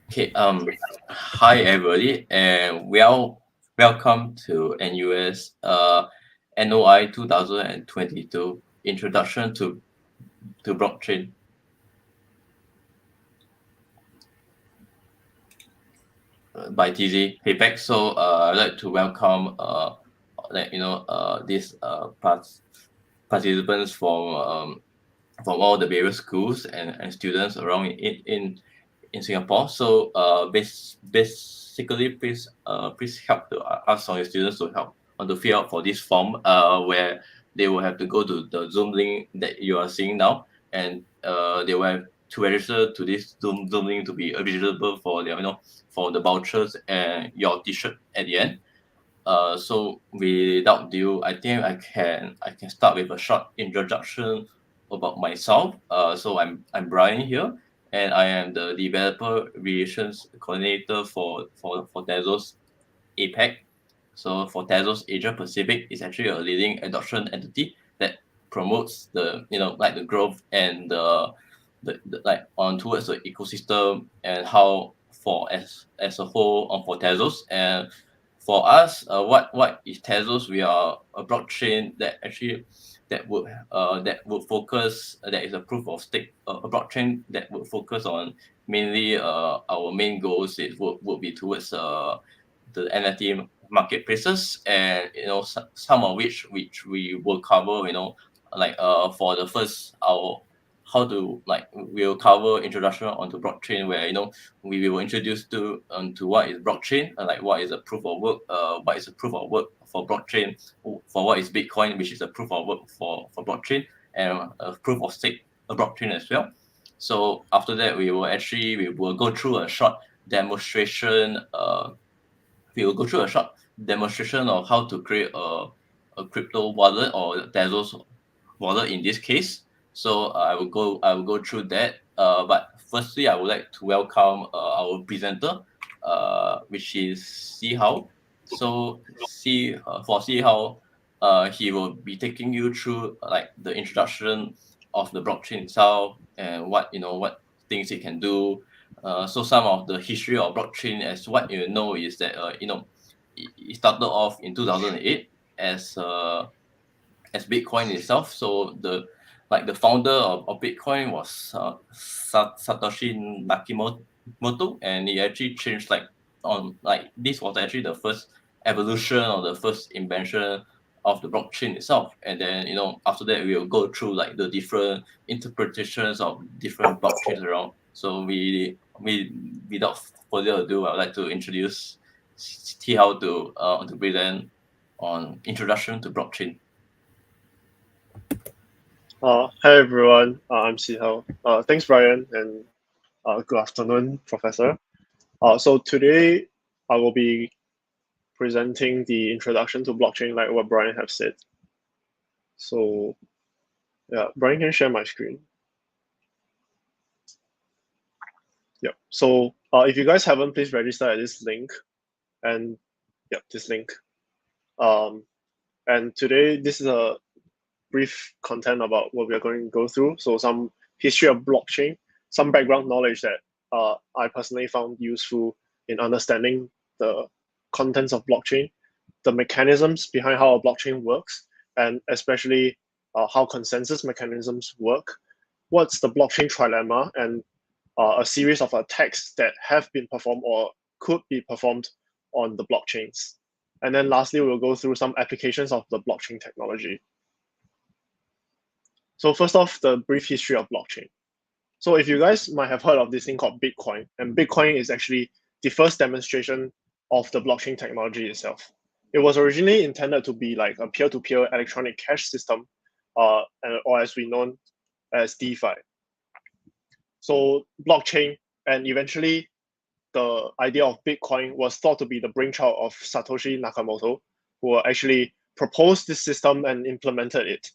Okay, hi everybody, and welcome to NUS NOI 2022 Introduction to Blockchain by TZ APAC. So I'd like to welcome these participants from all the various schools and students around in Singapore. So basically, please help to ask all your students to help on to fill out for this form where they will have to go to the Zoom link that you are seeing now, and they will have to register to this Zoom link to be eligible for their for the vouchers and your T-shirt at the end. So without ado, I think I can start with a short introduction about myself. So I'm Brian here, and I am the developer relations coordinator for Ddos APAC. So for Tezos Asia Pacific is actually a leading adoption entity that promotes the growth and the like on towards the ecosystem and how for as a whole on for Tezos. And for us, what is Tezos? We are a blockchain that actually that would focus that is a proof of stake, a blockchain that would focus on mainly our main goals would be towards the NFT marketplaces, and some of which we will cover, for the first our how to like we'll cover introduction onto blockchain, where we will introduce to what is blockchain, like what is a proof of work, what is a proof of work for blockchain, for what is Bitcoin, which is a proof of work for blockchain, and a proof of stake, a blockchain as well. So after that, we will go through a short demonstration. We will go through a short demonstration of how to create a crypto wallet, or Tezos wallet in this case. So I will go through that. But firstly, I would like to welcome our presenter, which is Si Hao. So for Si Hao, he will be taking you through like the introduction of the blockchain itself, and what things it can do. So some of the history of blockchain, as what you know, is that it started off in 2008 as Bitcoin itself. So the founder of Bitcoin was Satoshi Nakamoto, and he actually changed this was actually the first evolution or the first invention of the blockchain itself. And then after that we will go through like the different interpretations of different blockchains around. So we without further ado, I would like to introduce T how to present on introduction to blockchain. Hi everyone, I'm Sihao. Thanks Brian, and good afternoon, Professor. So today I will be presenting the introduction to blockchain, like what Brian have said. So yeah, Brian can share my screen. Yep. So if you guys haven't, please register at this link, and yep, this link. And today this is a brief content about what we are going to go through. So some history of blockchain, some background knowledge that I personally found useful in understanding the contents of blockchain, the mechanisms behind how a blockchain works, and especially how consensus mechanisms work. What's the blockchain trilemma, and a series of attacks that have been performed or could be performed on the blockchains. And then lastly, we'll go through some applications of the blockchain technology. So first off, the brief history of blockchain. So if you guys might have heard of this thing called Bitcoin, and Bitcoin is actually the first demonstration of the blockchain technology itself. It was originally intended to be like a peer-to-peer electronic cash system, or as we know as DeFi. So blockchain, and eventually the idea of Bitcoin was thought to be the brainchild of Satoshi Nakamoto, who actually proposed this system and implemented it.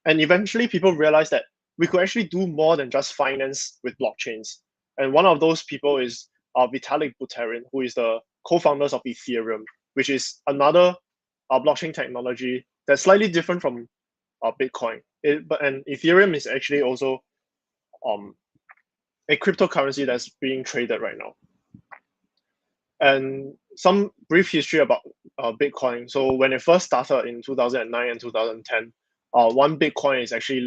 And eventually people realized that we could actually do more than just finance with blockchains. And one of those people is Vitalik Buterin, who is the co-founders of Ethereum, which is another blockchain technology that's slightly different from Bitcoin. And Ethereum is actually also a cryptocurrency that's being traded right now. And some brief history about Bitcoin. So when it first started in 2009 and 2010, one Bitcoin is actually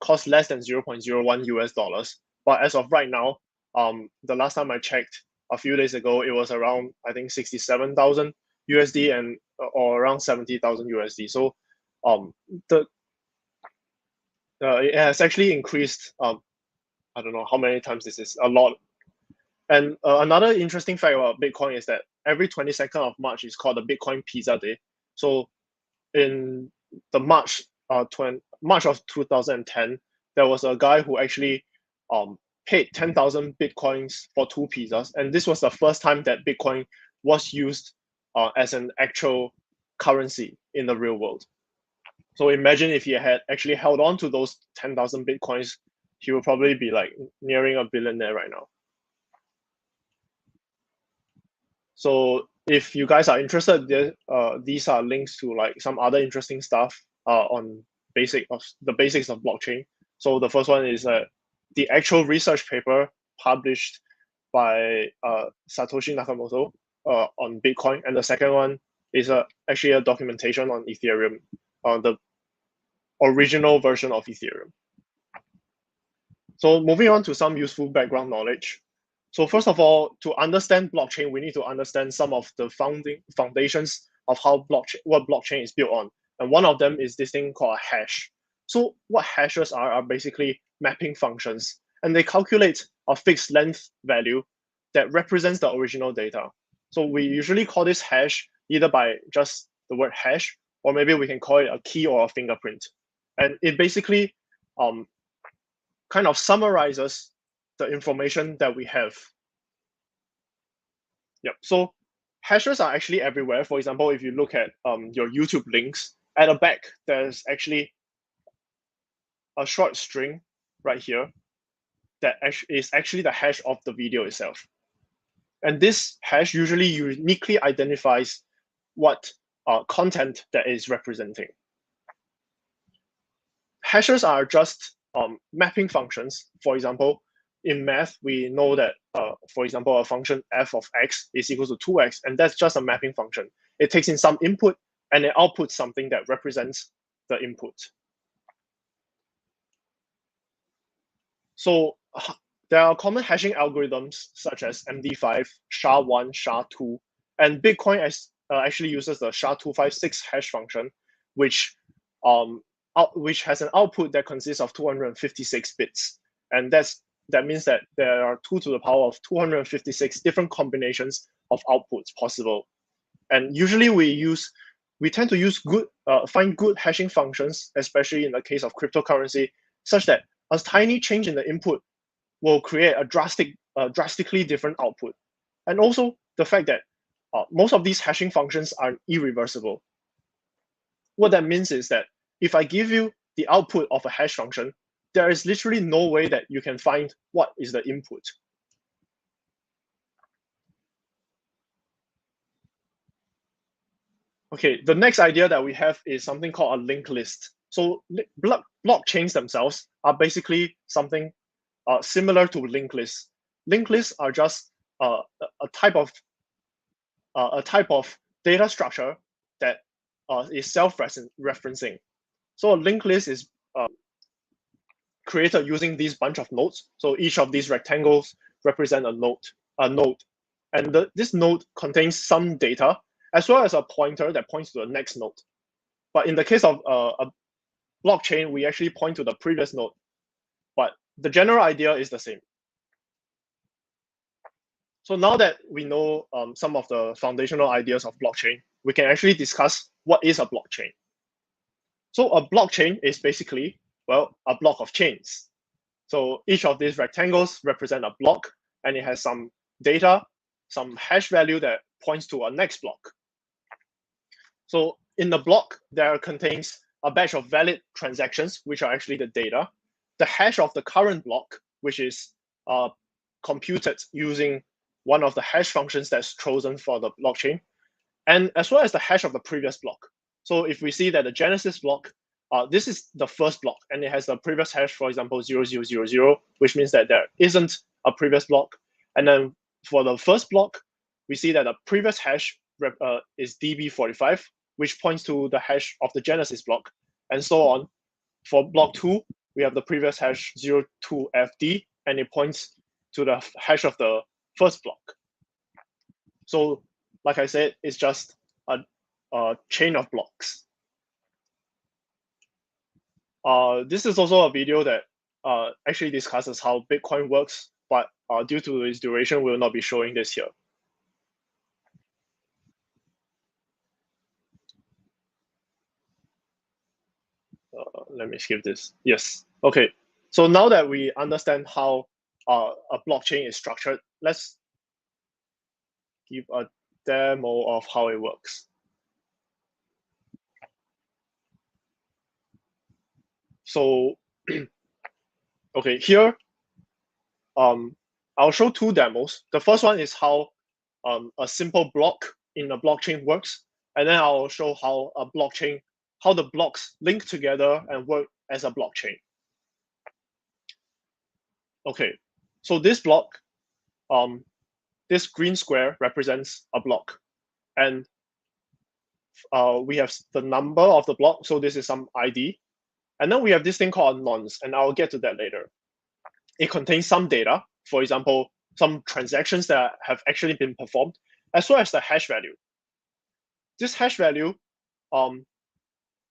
cost less than 0.01 US dollars. But as of right now, the last time I checked a few days ago, it was around, I think, 67,000 USD and or around 70,000 USD. So it has actually increased. I don't know how many times this is, a lot. And another interesting fact about Bitcoin is that every 22nd of March is called the Bitcoin Pizza Day. So in the March of 2010, there was a guy who actually paid 10,000 Bitcoins for 2 pizzas. And this was the first time that Bitcoin was used as an actual currency in the real world. So imagine if he had actually held on to those 10,000 Bitcoins, he would probably be like nearing a billionaire right now. So if you guys are interested, these are links to like some other interesting stuff on the basics of blockchain. So the first one is the actual research paper published by Satoshi Nakamoto on Bitcoin, and the second one is actually a documentation on Ethereum, on the original version of Ethereum. So moving on to some useful background knowledge. So first of all, to understand blockchain, we need to understand some of the foundations of what blockchain is built on. And one of them is this thing called a hash. So what hashes are basically mapping functions, and they calculate a fixed length value that represents the original data. So we usually call this hash either by just the word hash, or maybe we can call it a key or a fingerprint. And it basically kind of summarizes the information that we have. Yep. So hashes are actually everywhere. For example, if you look at your YouTube links, at the back, there's actually a short string right here that is actually the hash of the video itself. And this hash usually uniquely identifies what content that is representing. Hashes are just mapping functions. For example, in math, we know that, for example, a function f of x is equal to 2x, and that's just a mapping function. It takes in some input, and it outputs something that represents the input. So there are common hashing algorithms such as MD5, SHA-1, SHA-2, and Bitcoin actually uses the SHA-256 hash function, which has an output that consists of 256 bits. And that means that there are 2 to the power of 256 different combinations of outputs possible. And usually we tend to find good hashing functions, especially in the case of cryptocurrency, such that a tiny change in the input will create a drastically different output. And also the fact that most of these hashing functions are irreversible. What that means is that if I give you the output of a hash function, there is literally no way that you can find what is the input. Okay, the next idea that we have is something called a linked list. So blockchains themselves are basically something similar to linked lists. Linked lists are just a type of data structure that is self-referencing. So a linked list is created using these bunch of nodes. So each of these rectangles represent a node. And this node contains some data, as well as a pointer that points to the next node. But in the case of a blockchain, we actually point to the previous node. But the general idea is the same. So now that we know some of the foundational ideas of blockchain, we can actually discuss what is a blockchain. So a blockchain is basically, well, a block of chains. So each of these rectangles represent a block, and it has some data, some hash value that points to a next block. So in the block, there contains a batch of valid transactions, which are actually the data, the hash of the current block, which is computed using one of the hash functions that's chosen for the blockchain, and as well as the hash of the previous block. So if we see that the Genesis block, this is the first block, and it has the previous hash, for example, 0000, which means that there isn't a previous block. And then for the first block, we see that the previous hash is DB45, which points to the hash of the Genesis block, and so on. For block 2, we have the previous hash 02FD, and it points to the hash of the first block. So, like I said, it's just a chain of blocks. This is also a video that actually discusses how Bitcoin works, but due to its duration, we will not be showing this here. Let me skip this. Yes. Okay. So now that we understand how a blockchain is structured, let's give a demo of how it works. So, okay, here, I'll show 2 demos. The first one is how a simple block in a blockchain works, and then I'll show how a blockchain, how the blocks link together and work as a blockchain. Okay, so this block, this green square represents a block, and we have the number of the block, so this is some ID, and then we have this thing called nonce, and I'll get to that later. It contains some data, for example, some transactions that have actually been performed, as well as the hash value. This hash value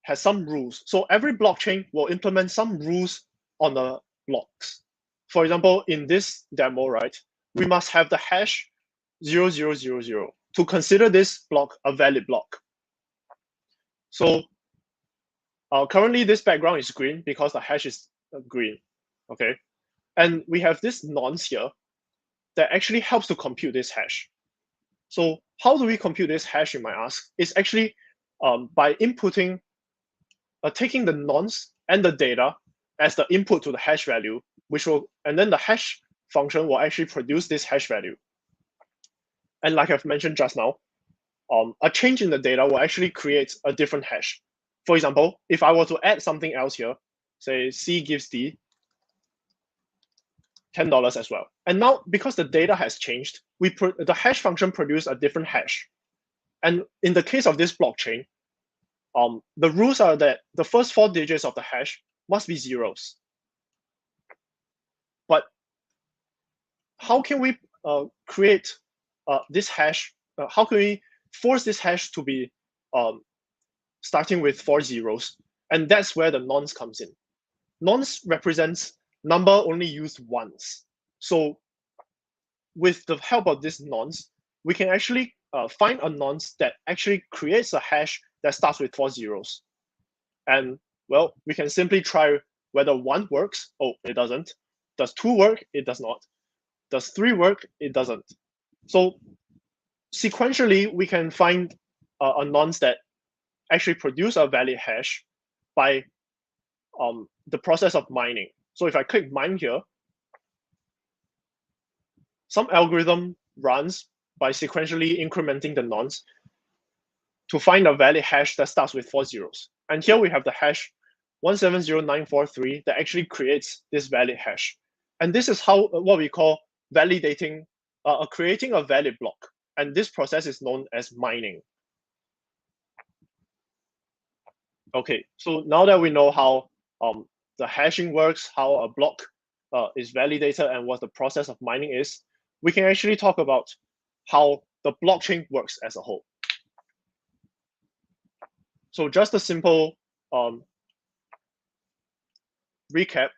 has some rules. So every blockchain will implement some rules on the blocks. For example, in this demo, right, we must have the hash 0000 to consider this block a valid block. So currently this background is green because the hash is green, okay? And we have this nonce here that actually helps to compute this hash. So how do we compute this hash, you might ask? It's actually by inputting, taking the nonce and the data as the input to the hash value, which will, and then the hash function will actually produce this hash value. And like I've mentioned just now, a change in the data will actually create a different hash. For example, if I were to add something else here, say C gives D $10 as well. And now, because the data has changed, the hash function produces a different hash. And in the case of this blockchain, the rules are that the first 4 digits of the hash must be zeros. But how can we create this hash? How can we force this hash to be starting with 4 zeros? And that's where the nonce comes in. Nonce represents number only used once. So with the help of this nonce, we can actually find a nonce that actually creates a hash that starts with 4 zeros. And well, we can simply try whether 1 works. Oh, it doesn't. Does 2 work? It does not. Does 3 work? It doesn't. So sequentially, we can find a nonce that actually produce a valid hash by the process of mining. So if I click mine here, some algorithm runs by sequentially incrementing the nonce to find a valid hash that starts with 4 zeros. And here we have the hash 170943 that actually creates this valid hash. And this is how what we call validating, creating a valid block. And this process is known as mining. Okay, so now that we know how the hashing works, how a block is validated, and what the process of mining is, we can actually talk about how the blockchain works as a whole. So just a simple recap.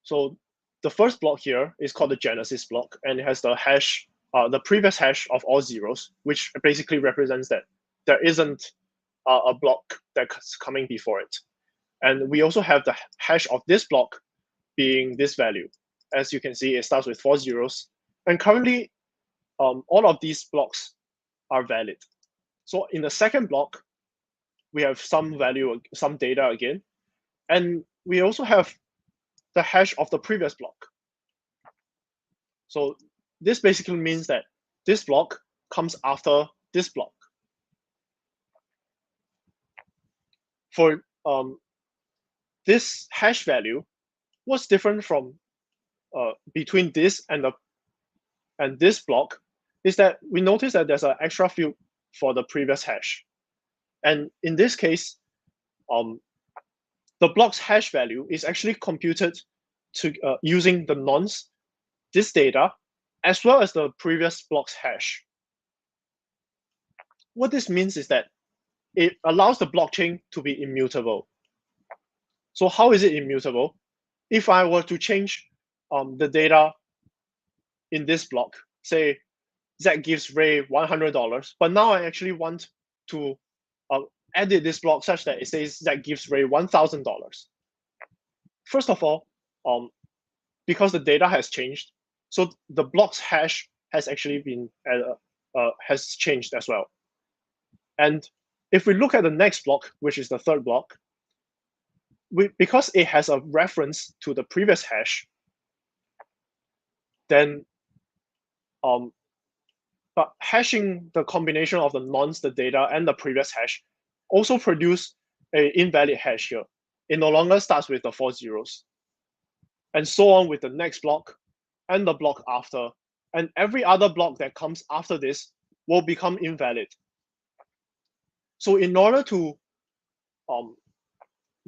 So the first block here is called the Genesis block, and it has the hash, the previous hash of all zeros, which basically represents that there isn't a block that's coming before it. And we also have the hash of this block being this value. As you can see, it starts with 4 zeros. And currently, all of these blocks are valid. So in the second block, we have some value, some data again. And we also have the hash of the previous block. So this basically means that this block comes after this block. For this hash value, what's different from between this and this block is that we notice that there's an extra field for the previous hash. And in this case, the block's hash value is actually computed to using the nonce, this data, as well as the previous block's hash. What this means is that it allows the blockchain to be immutable. So how is it immutable? If I were to change the data in this block, say Z gives Ray $100, but now I actually want to edit this block such that it says Z gives Ray $1,000. First of all, because the data has changed, so the block's hash has actually been has changed as well. And if we look at the next block, which is the third block, because it has a reference to the previous hash, then but hashing the combination of the nonce, the data, and the previous hash also produce an invalid hash here. It no longer starts with the 4 zeros. And so on with the next block and the block after. And every other block that comes after this will become invalid. So in order to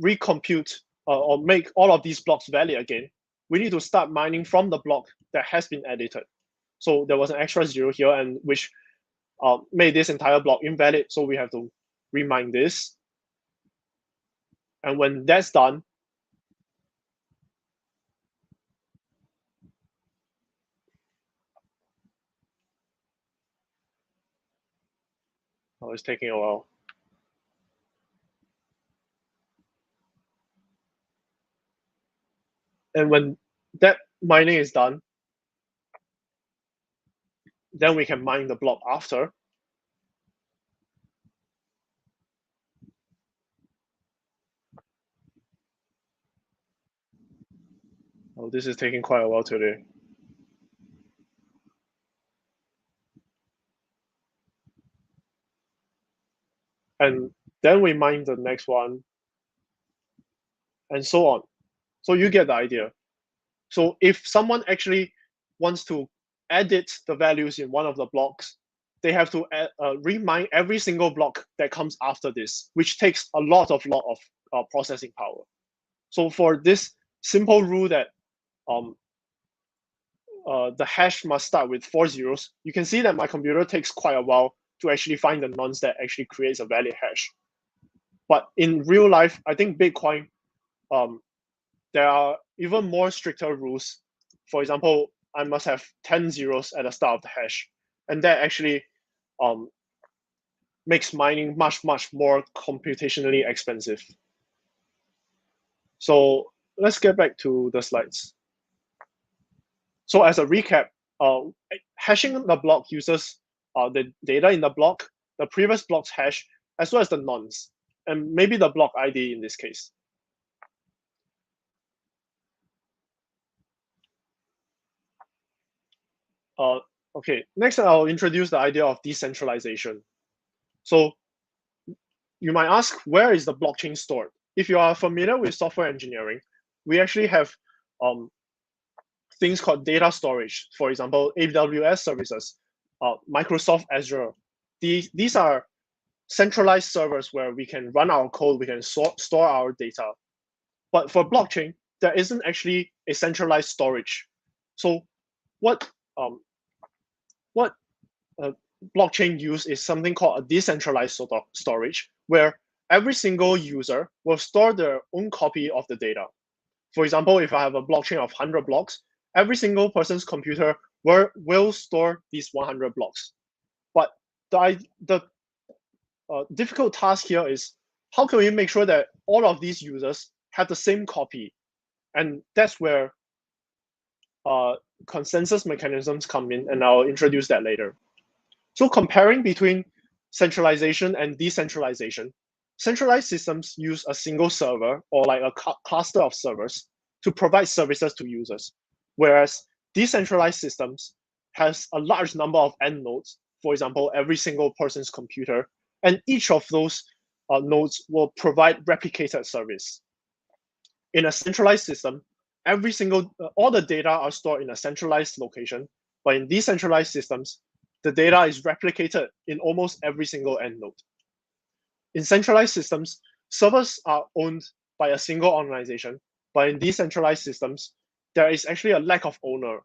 recompute or make all of these blocks valid again, we need to start mining from the block that has been edited. So there was an extra 0 here, and which made this entire block invalid. So we have to remine this. And when that's done, it's taking a while. And when that mining is done, then we can mine the block after. Oh, this is taking quite a while today. And then we mine the next one, and so on. So you get the idea. So if someone actually wants to edit the values in one of the blocks, they have to remine every single block that comes after this, which takes a lot of processing power. So for this simple rule that the hash must start with 4 zeros, you can see that my computer takes quite a while to actually find the nonce that actually creates a valid hash. But in real life, I think Bitcoin, there are even more stricter rules. For example, I must have 10 zeros at the start of the hash. And that actually makes mining much, much more computationally expensive. So let's get back to the slides. So as a recap, hashing the block uses the data in the block, the previous block's hash, as well as the nonce, and maybe the block ID in this case. Okay, next I'll introduce the idea of decentralization. So you might ask, where is the blockchain stored? If you are familiar with software engineering, we actually have things called data storage. For example, AWS services, Microsoft Azure. These are centralized servers where we can run our code, we can store our data. But for blockchain, there isn't actually a centralized storage. So what blockchain use is something called a decentralized storage, where every single user will store their own copy of the data. For example, if I have a blockchain of 100 blocks, every single person's computer will store these 100 blocks. But the difficult task here is, how can we make sure that all of these users have the same copy? And that's where consensus mechanisms come in, and I'll introduce that later. So comparing between centralization and decentralization, centralized systems use a single server or like a cluster of servers to provide services to users, whereas decentralized systems has a large number of end nodes, for example, every single person's computer, and each of those nodes will provide replicated service. In a centralized system, all the data are stored in a centralized location, but in decentralized systems, the data is replicated in almost every single end node. In centralized systems, servers are owned by a single organization, but in decentralized systems, there is actually a lack of owner.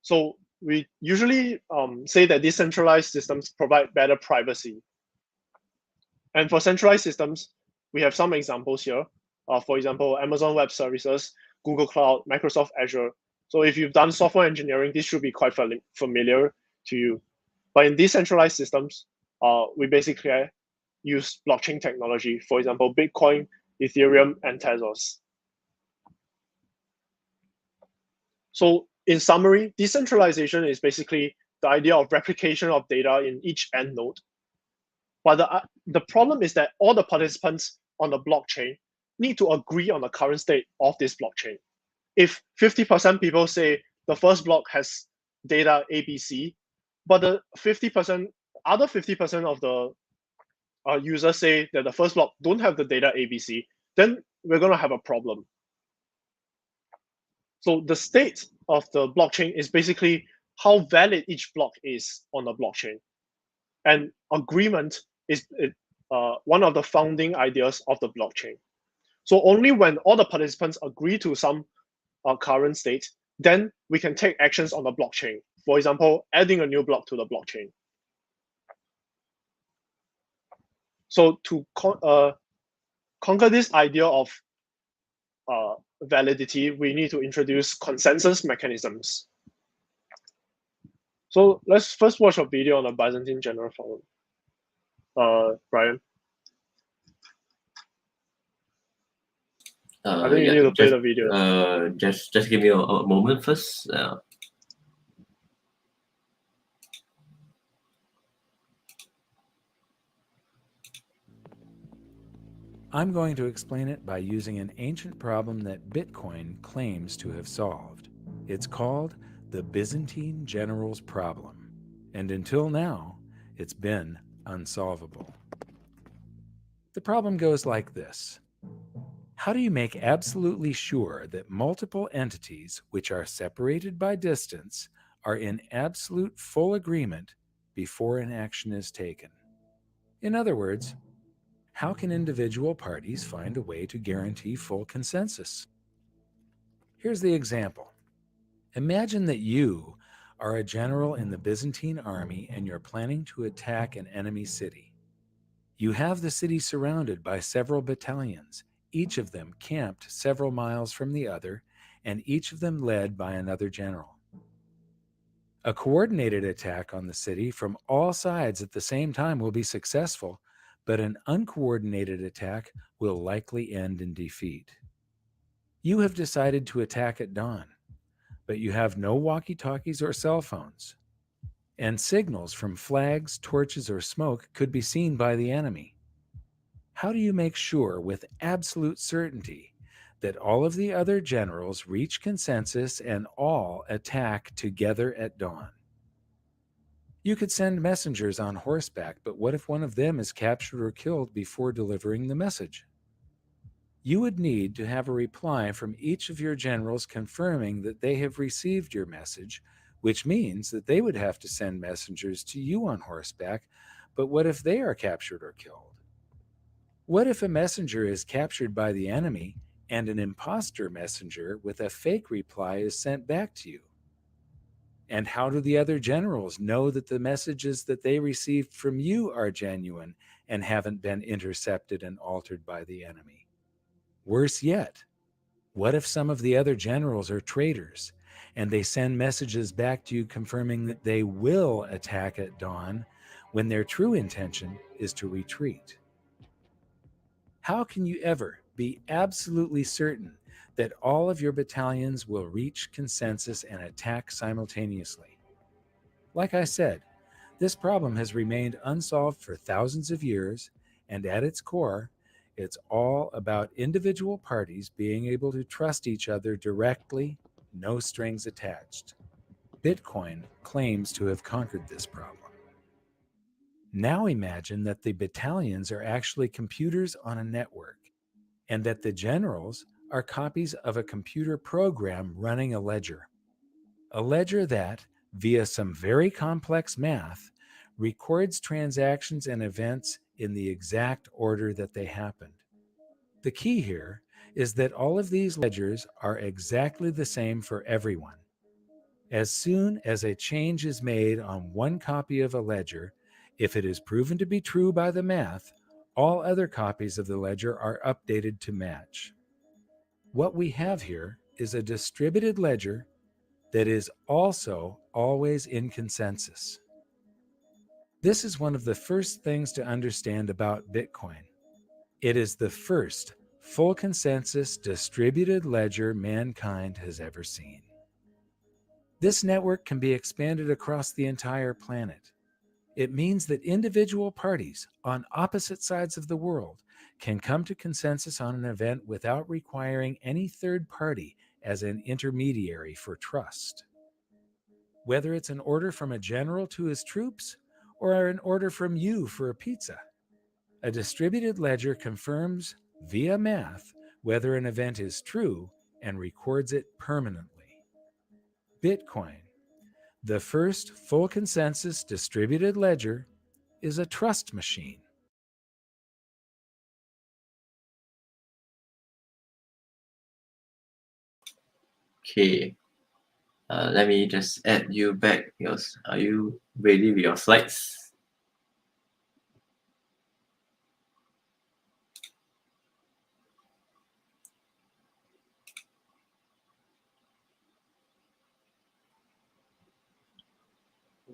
So we usually say that decentralized systems provide better privacy. And for centralized systems, we have some examples here. For example, Amazon Web Services, Google Cloud, Microsoft Azure. So if you've done software engineering, this should be quite familiar to you. But in decentralized systems, we basically use blockchain technology. For example, Bitcoin, Ethereum, and Tezos. So in summary, decentralization is basically the idea of replication of data in each end node. But the problem is that all the participants on the blockchain need to agree on the current state of this blockchain. If 50% people say the first block has data ABC, but the other 50% of the users say that the first block don't have the data ABC, then we're going to have a problem. So the state of the blockchain is basically how valid each block is on the blockchain. And agreement is one of the founding ideas of the blockchain. So only when all the participants agree to some current state, then we can take actions on the blockchain. For example, adding a new block to the blockchain. So to conquer this idea of validity, we need to introduce consensus mechanisms. So let's first watch a video on the Byzantine general forum. Brian. I think you need to play the video. Just give me a moment first. I'm going to explain it by using an ancient problem that Bitcoin claims to have solved. It's called the Byzantine general's problem, and until now, it's been unsolvable. The problem goes like this. How do you make absolutely sure that multiple entities which are separated by distance are in absolute full agreement before an action is taken? In other words, how can individual parties find a way to guarantee full consensus? Here's the example. Imagine that you are a general in the Byzantine army and you're planning to attack an enemy city. You have the city surrounded by several battalions, each of them camped several miles from the other, and each of them led by another general. A coordinated attack on the city from all sides at the same time will be successful, but an uncoordinated attack will likely end in defeat. You have decided to attack at dawn, but you have no walkie-talkies or cell phones, and signals from flags, torches, or smoke could be seen by the enemy. How do you make sure with absolute certainty that all of the other generals reach consensus and all attack together at dawn? You could send messengers on horseback, but what if one of them is captured or killed before delivering the message? You would need to have a reply from each of your generals confirming that they have received your message, which means that they would have to send messengers to you on horseback, but what if they are captured or killed? What if a messenger is captured by the enemy and an imposter messenger with a fake reply is sent back to you? And how do the other generals know that the messages that they received from you are genuine and haven't been intercepted and altered by the enemy? Worse yet, what if some of the other generals are traitors and they send messages back to you confirming that they will attack at dawn when their true intention is to retreat? How can you ever be absolutely certain that all of your battalions will reach consensus and attack simultaneously? Like I said, this problem has remained unsolved for thousands of years, and at its core, it's all about individual parties being able to trust each other directly, no strings attached. Bitcoin claims to have conquered this problem. Now imagine that the battalions are actually computers on a network, and that the generals are copies of a computer program running a ledger. A ledger that, via some very complex math, records transactions and events in the exact order that they happened. The key here is that all of these ledgers are exactly the same for everyone. As soon as a change is made on one copy of a ledger, if it is proven to be true by the math, all other copies of the ledger are updated to match. What we have here is a distributed ledger that is also always in consensus. This is one of the first things to understand about Bitcoin. It is the first full consensus distributed ledger mankind has ever seen. This network can be expanded across the entire planet. It means that individual parties on opposite sides of the world can come to consensus on an event without requiring any third party as an intermediary for trust. Whether it's an order from a general to his troops or an order from you for a pizza, a distributed ledger confirms via math whether an event is true and records it permanently. Bitcoin, the first full consensus distributed ledger, is a trust machine. Okay. Let me just add you back. Are you ready with your slides?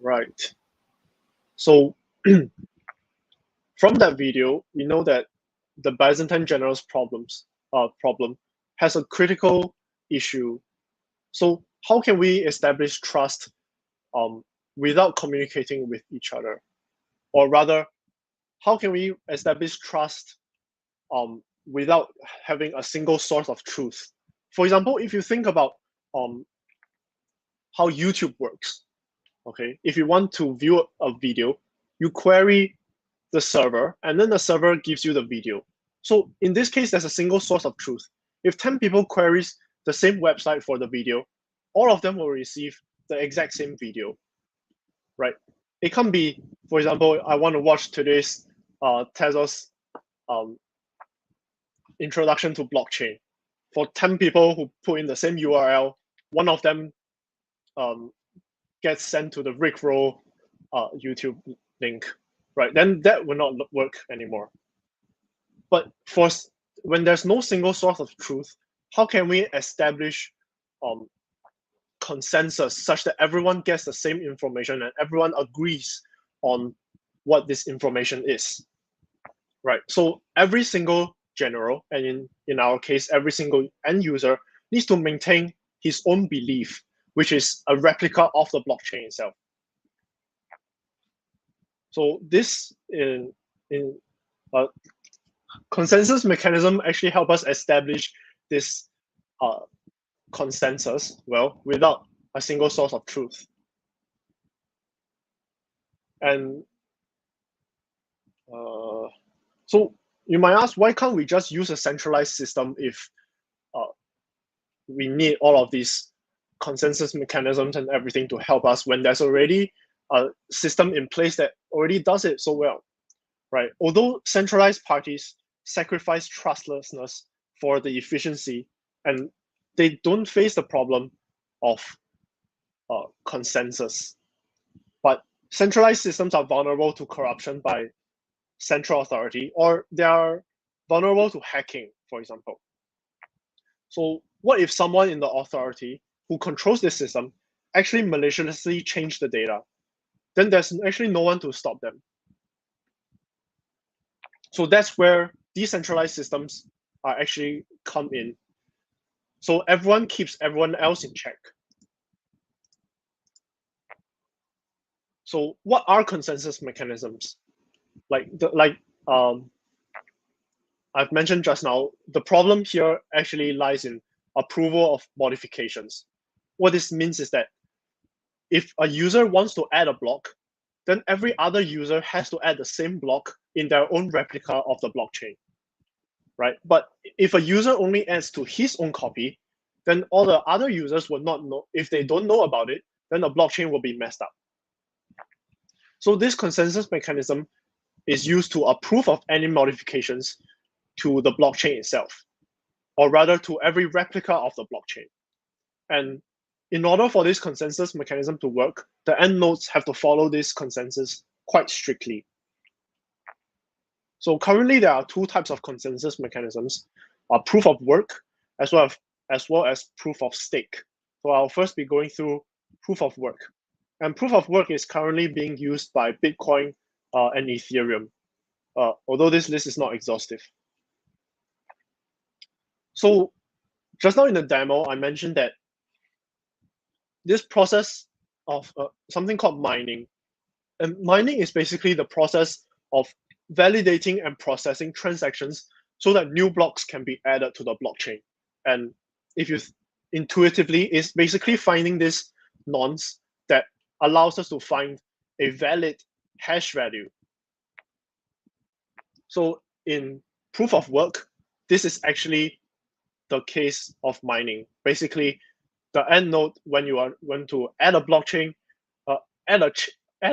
Right. So from that video, we know that the Byzantine generals problem has a critical issue. So how can we establish trust without communicating with each other? Or rather, how can we establish trust without having a single source of truth? For example, if you think about how YouTube works, okay, if you want to view a video, you query the server, and then the server gives you the video. So in this case, there's a single source of truth. If 10 people queries the same website for the video, all of them will receive the exact same video, right? It can be, for example, I want to watch today's Tezos introduction to blockchain. For 10 people who put in the same URL, one of them gets sent to the Rickroll YouTube link, right? Then that will not work anymore. But when there's no single source of truth, how can we establish consensus such that everyone gets the same information and everyone agrees on what this information is, right? So every single general, and in our case, every single end user needs to maintain his own belief, which is a replica of the blockchain itself. So this consensus mechanism actually help us establish this consensus, well, without a single source of truth. And so you might ask, why can't we just use a centralized system if we need all of these consensus mechanisms and everything to help us when there's already a system in place that already does it so well, right? Although centralized parties sacrifice trustlessness for the efficiency, and they don't face the problem of consensus. But centralized systems are vulnerable to corruption by central authority, or they are vulnerable to hacking, for example. So what if someone in the authority who controls this system actually maliciously change the data? Then there's actually no one to stop them. So that's where decentralized systems are actually come in. So everyone keeps everyone else in check. So what are consensus mechanisms? I've mentioned just now, the problem here actually lies in approval of modifications. What this means is that if a user wants to add a block, then every other user has to add the same block in their own replica of the blockchain, right? But if a user only adds to his own copy, then all the other users will not know. If they don't know about it, then the blockchain will be messed up. So this consensus mechanism is used to approve of any modifications to the blockchain itself, or rather to every replica of the blockchain. And in order for this consensus mechanism to work, the end nodes have to follow this consensus quite strictly. So currently there are two types of consensus mechanisms, proof of work as well as proof of stake. So I'll first be going through proof of work. And proof of work is currently being used by Bitcoin and Ethereum, although this list is not exhaustive. So just now in the demo, I mentioned that this process of something called mining. And mining is basically the process of validating and processing transactions so that new blocks can be added to the blockchain. And if you intuitively, it's basically finding this nonce that allows us to find a valid hash value. So in proof of work, this is actually the case of mining. Basically, the end node, when you are going to add a blockchain, add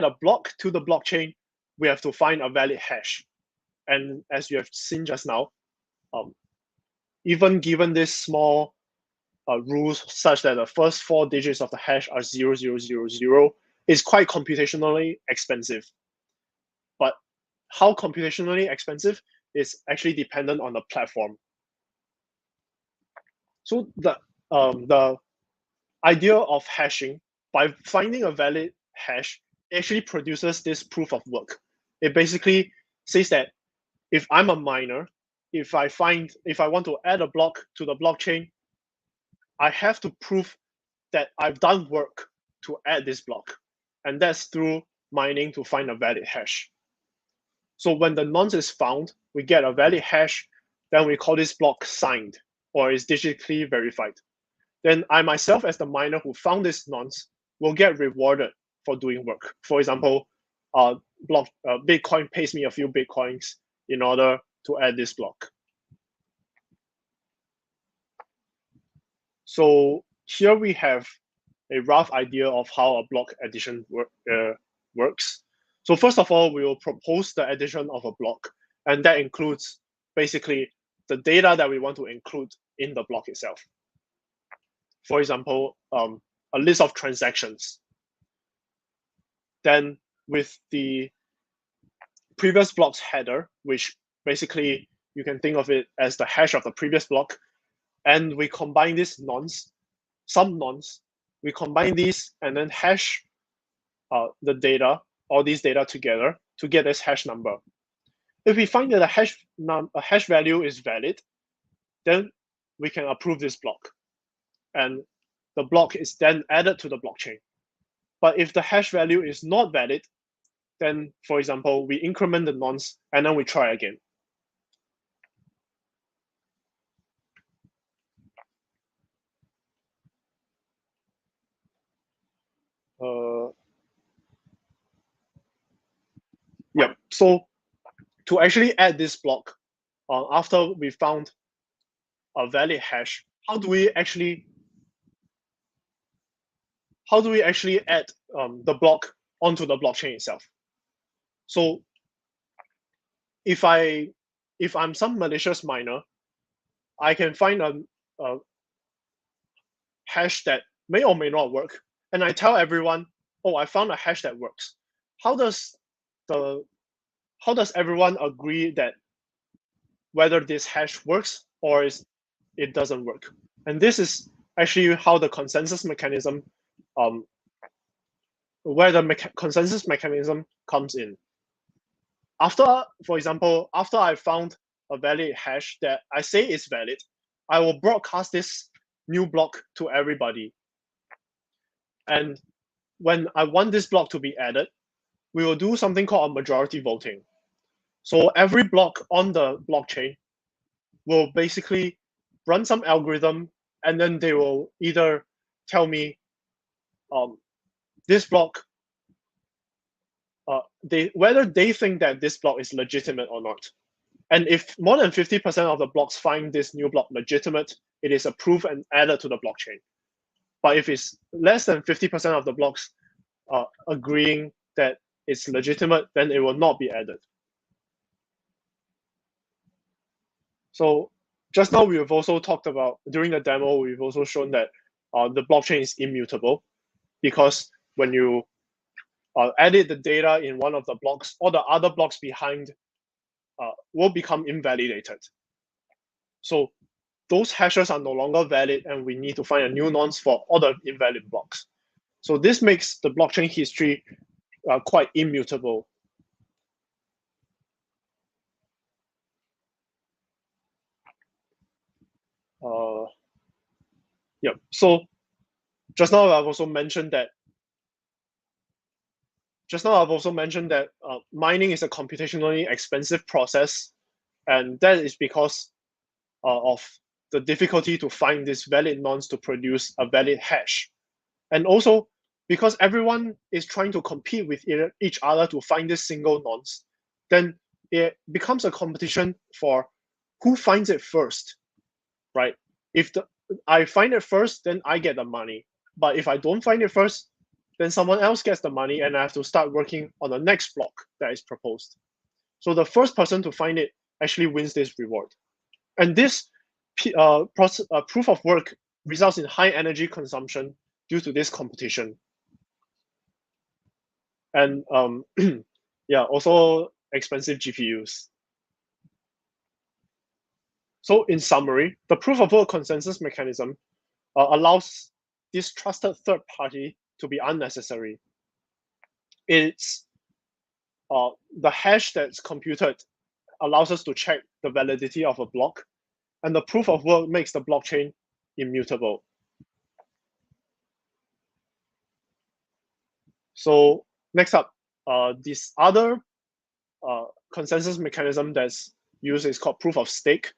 a block to the blockchain, we have to find a valid hash. And as you have seen just now, even given this small rules such that the first 4 digits of the hash are 0000, is quite computationally expensive. But how computationally expensive is actually dependent on the platform. So the idea of hashing, by finding a valid hash, actually produces this proof of work. It basically says that if I'm a miner, if I want to add a block to the blockchain, I have to prove that I've done work to add this block. And that's through mining to find a valid hash. So when the nonce is found, we get a valid hash, then we call this block signed, or is digitally verified. Then I myself, as the miner who found this nonce, will get rewarded for doing work. For example, Bitcoin pays me a few Bitcoins in order to add this block. So here we have a rough idea of how a block addition works. So first of all, we will propose the addition of a block, and that includes basically the data that we want to include in the block itself. For example, a list of transactions. Then with the previous block's header, which basically you can think of it as the hash of the previous block, and we combine this nonce, some nonce, we combine these and then hash the data, all these data together to get this hash number. If we find that a hash value is valid, then we can approve this block. And the block is then added to the blockchain. But if the hash value is not valid, then, for example, we increment the nonce and then we try again. Yeah, so to actually add this block, after we found a valid hash, how do we actually add the block onto the blockchain itself? So if I'm some malicious miner, I can find a hash that may or may not work, and I tell everyone, oh, I found a hash that works. How does everyone agree that whether this hash works or it doesn't work? And this is actually how the consensus mechanism, consensus mechanism comes in. For example, after I found a valid hash that I say is valid, I will broadcast this new block to everybody. And when I want this block to be added, we will do something called a majority voting. So every block on the blockchain will basically run some algorithm, and then they will either tell me this block, whether they think that this block is legitimate or not. And if more than 50% of the blocks find this new block legitimate, it is approved and added to the blockchain. But if it's less than 50% of the blocks agreeing that it's legitimate, then it will not be added. So just now we've also talked about, during the demo, we've also shown that the blockchain is immutable, because when you edit the data in one of the blocks, all the other blocks behind will become invalidated. So those hashes are no longer valid, and we need to find a new nonce for all the invalid blocks. So this makes the blockchain history quite immutable. Yeah. So just now I've also mentioned that mining is a computationally expensive process, and that is because of the difficulty to find this valid nonce to produce a valid hash. And also because everyone is trying to compete with each other to find this single nonce, then it becomes a competition for who finds it first, right? If I find it first, then I get the money. But if I don't find it first, then someone else gets the money, and I have to start working on the next block that is proposed. So the first person to find it actually wins this reward. And this proof of work results in high energy consumption due to this competition. And yeah, also expensive GPUs. So in summary, the proof of work consensus mechanism allows this trusted third party to be unnecessary. It's the hash that's computed allows us to check the validity of a block, and the proof of work makes the blockchain immutable. So next up, this other consensus mechanism that's used is called proof of stake,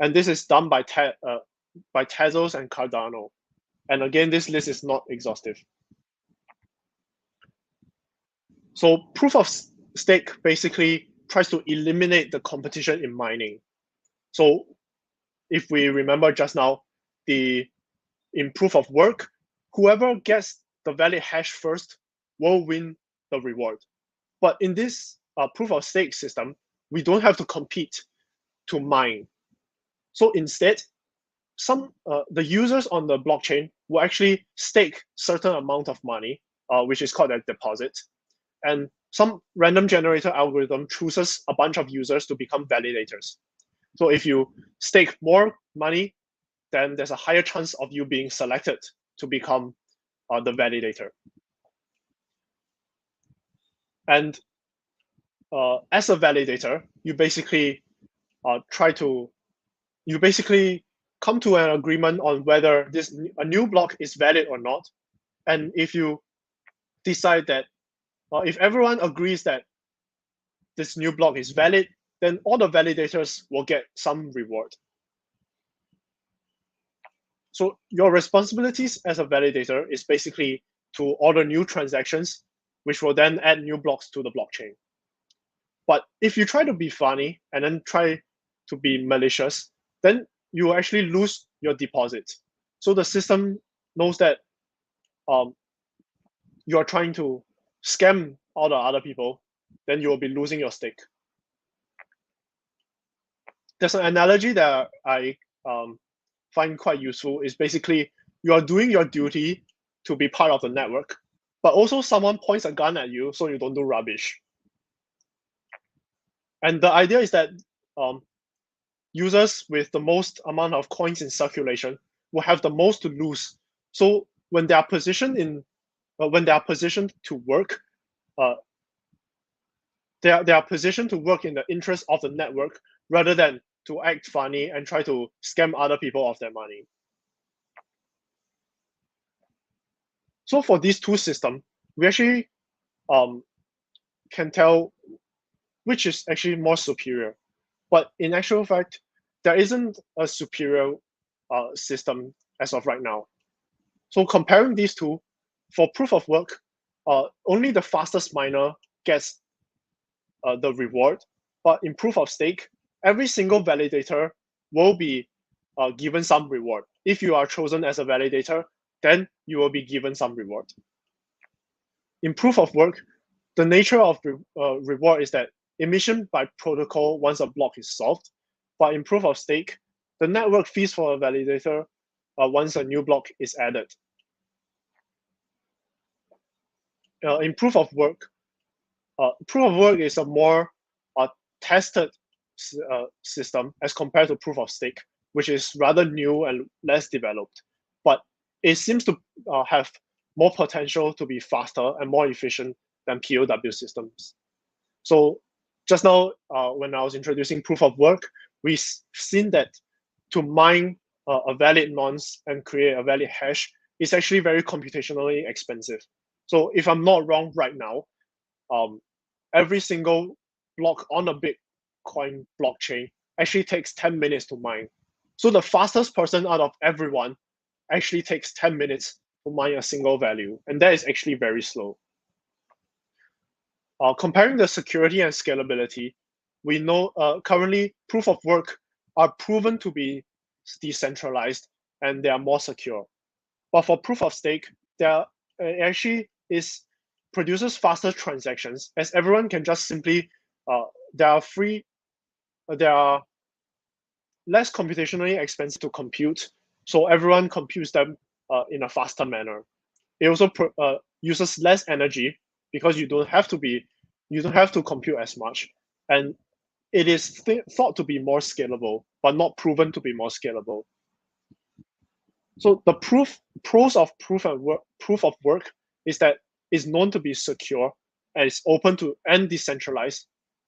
and this is done by Ddos and Cardano. And again, this list is not exhaustive. So proof of stake basically tries to eliminate the competition in mining. So if we remember just now, in proof of work, whoever gets the valid hash first will win the reward. But in this proof of stake system, we don't have to compete to mine. So instead, the users on the blockchain will actually stake certain amount of money, which is called a deposit. And some random generator algorithm chooses a bunch of users to become validators. So if you stake more money, then there's a higher chance of you being selected to become the validator. And as a validator, you basically come to an agreement on whether a new block is valid or not. And if you decide that, if everyone agrees that this new block is valid, then all the validators will get some reward. So your responsibilities as a validator is basically to order new transactions, which will then add new blocks to the blockchain. But if you try to be funny and then try to be malicious, then you actually lose your deposit. So the system knows that you are trying to scam all the other people, then you will be losing your stake. There's an analogy that I find quite useful. Is basically you are doing your duty to be part of the network, but also someone points a gun at you so you don't do rubbish. And the idea is that users with the most amount of coins in circulation will have the most to lose. So when they are positioned to work, they are positioned to work in the interest of the network rather than to act funny and try to scam other people of their money. So for these two systems, we actually can tell which is actually more superior. But in actual fact, there isn't a superior system as of right now. So comparing these two, for proof of work, only the fastest miner gets the reward. But in proof of stake, every single validator will be given some reward. If you are chosen as a validator, then you will be given some reward. In proof of work, the nature of reward is that emission by protocol once a block is solved, but in proof of stake, the network fees for a validator once a new block is added. In proof of work is a more tested system as compared to proof of stake, which is rather new and less developed. But it seems to have more potential to be faster and more efficient than POW systems. So just now, when I was introducing proof of work, we've seen that to mine a valid nonce and create a valid hash is actually very computationally expensive. So if I'm not wrong right now, every single block on a Bitcoin blockchain actually takes 10 minutes to mine. So the fastest person out of everyone actually takes 10 minutes to mine a single value, and that is actually very slow. Comparing the security and scalability, we know currently proof of work are proven to be decentralized and they are more secure. But for proof of stake, there actually produces faster transactions, as everyone can just simply they are less computationally expensive to compute, so everyone computes them in a faster manner. It also uses less energy because you don't have to compute as much, and it is thought to be more scalable, but not proven to be more scalable. So the pros of proof of work is that it's known to be secure and it's open to and decentralized,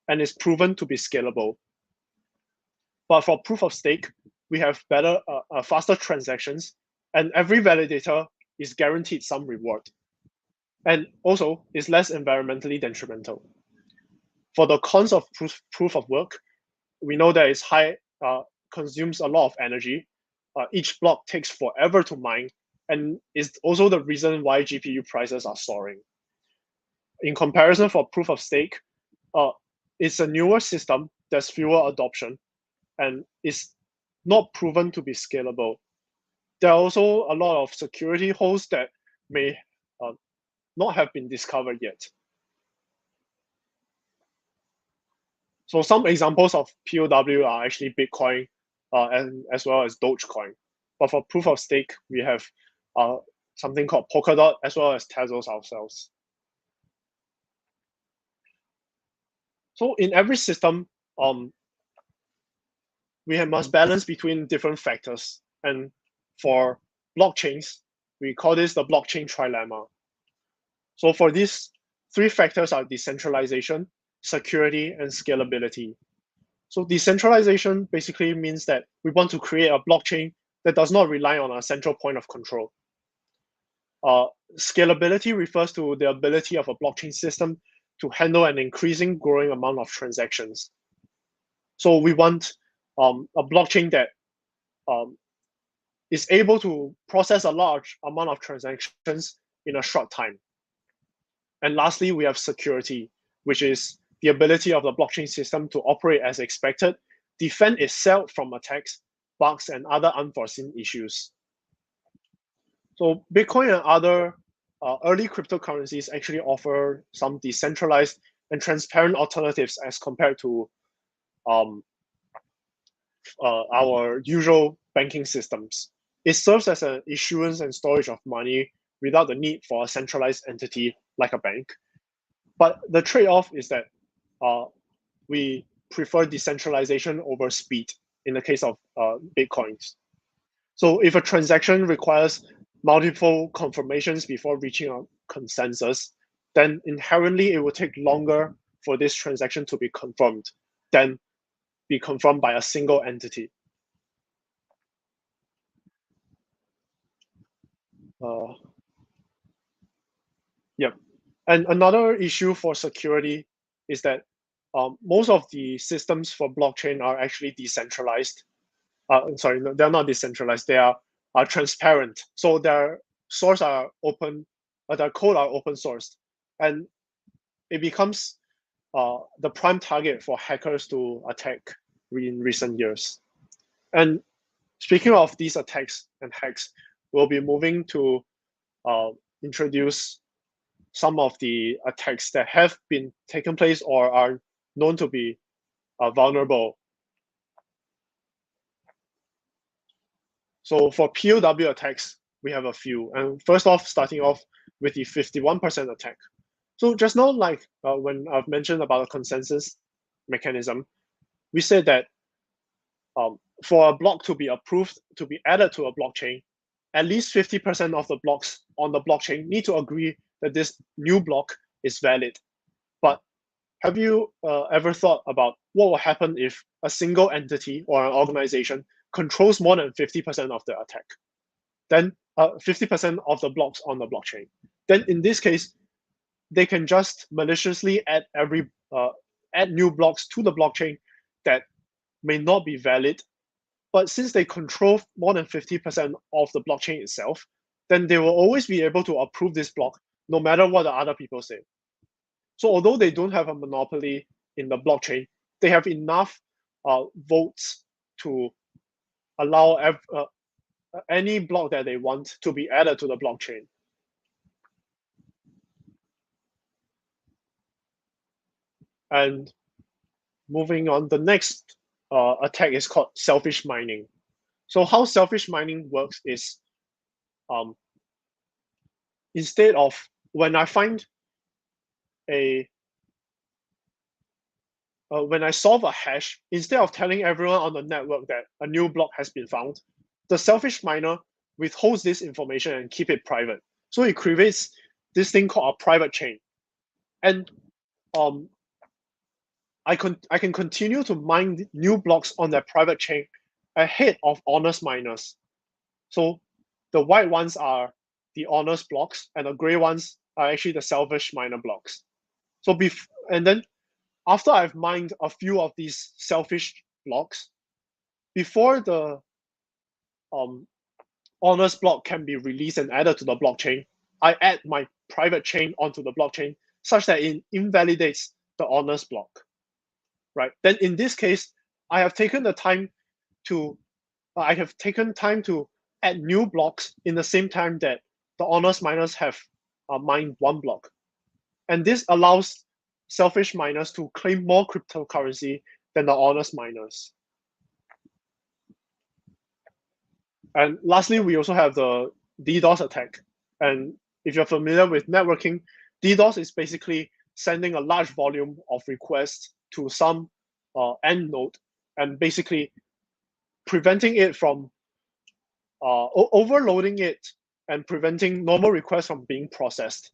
and is proven to be scalable. But for proof of stake, we have better, faster transactions, and every validator is guaranteed some reward, and also is less environmentally detrimental. For the cons of proof of work, we know that it's high, consumes a lot of energy. Each block takes forever to mine, and is also the reason why GPU prices are soaring. In comparison, for proof of stake, it's a newer system, there's fewer adoption, and is not proven to be scalable. There are also a lot of security holes that may not have been discovered yet. So some examples of POW are actually Bitcoin and as well as Dogecoin. But for proof of stake, we have something called Polkadot as well as Tezos ourselves. So in every system, we must balance between different factors. And for blockchains, we call this the blockchain trilemma. So for these three factors are decentralization, security, and scalability. So decentralization basically means that we want to create a blockchain that does not rely on a central point of control. Scalability refers to the ability of a blockchain system to handle an increasing growing amount of transactions. So we want a blockchain that is able to process a large amount of transactions in a short time. And lastly, we have security, which is the ability of the blockchain system to operate as expected, defend itself from attacks, bugs, and other unforeseen issues. So Bitcoin and other early cryptocurrencies actually offer some decentralized and transparent alternatives as compared to our usual banking systems. It serves as an issuance and storage of money without the need for a centralized entity like a bank. But the trade-off is that we prefer decentralization over speed in the case of Bitcoins. So if a transaction requires multiple confirmations before reaching a consensus, then inherently it will take longer for this transaction to be confirmed than be confirmed by a single entity. Yep. And another issue for security is that most of the systems for blockchain are actually decentralized. Sorry, no, they're not decentralized. They are transparent. So their source are open, their code are open sourced, and it becomes the prime target for hackers to attack in recent years. And speaking of these attacks and hacks, we'll be moving to introduce some of the attacks that have been taken place or are known to be vulnerable. So for POW attacks, we have a few. And first off, starting off with the 51% attack. So just now, like when I've mentioned about a consensus mechanism, we said that for a block to be approved, to be added to a blockchain, at least 50% of the blocks on the blockchain need to agree that this new block is valid. But have you ever thought about what will happen if a single entity or an organization controls more than 50% of the attack? Then 50% of the blocks on the blockchain. Then in this case, they can just maliciously add new blocks to the blockchain that may not be valid. But since they control more than 50% of the blockchain itself, then they will always be able to approve this block no matter what the other people say. So although they don't have a monopoly in the blockchain, they have enough votes to allow any block that they want to be added to the blockchain. And moving on, the next attack is called selfish mining. So how selfish mining works is instead of when I find when I solve a hash, instead of telling everyone on the network that a new block has been found, the selfish miner withholds this information and keep it private. So it creates this thing called a private chain. And I can continue to mine new blocks on that private chain ahead of honest miners. So the white ones are the honest blocks, and the gray ones are actually the selfish miner blocks. So and then after I've mined a few of these selfish blocks, before the honest block can be released and added to the blockchain, I add my private chain onto the blockchain such that it invalidates the honest block. Right. Then in this case, I have taken time to add new blocks in the same time that the honest miners have mined one block. And this allows selfish miners to claim more cryptocurrency than the honest miners. And lastly, we also have the DDoS attack. And if you're familiar with networking, DDoS is basically sending a large volume of requests to some end node and basically preventing it from overloading it and preventing normal requests from being processed.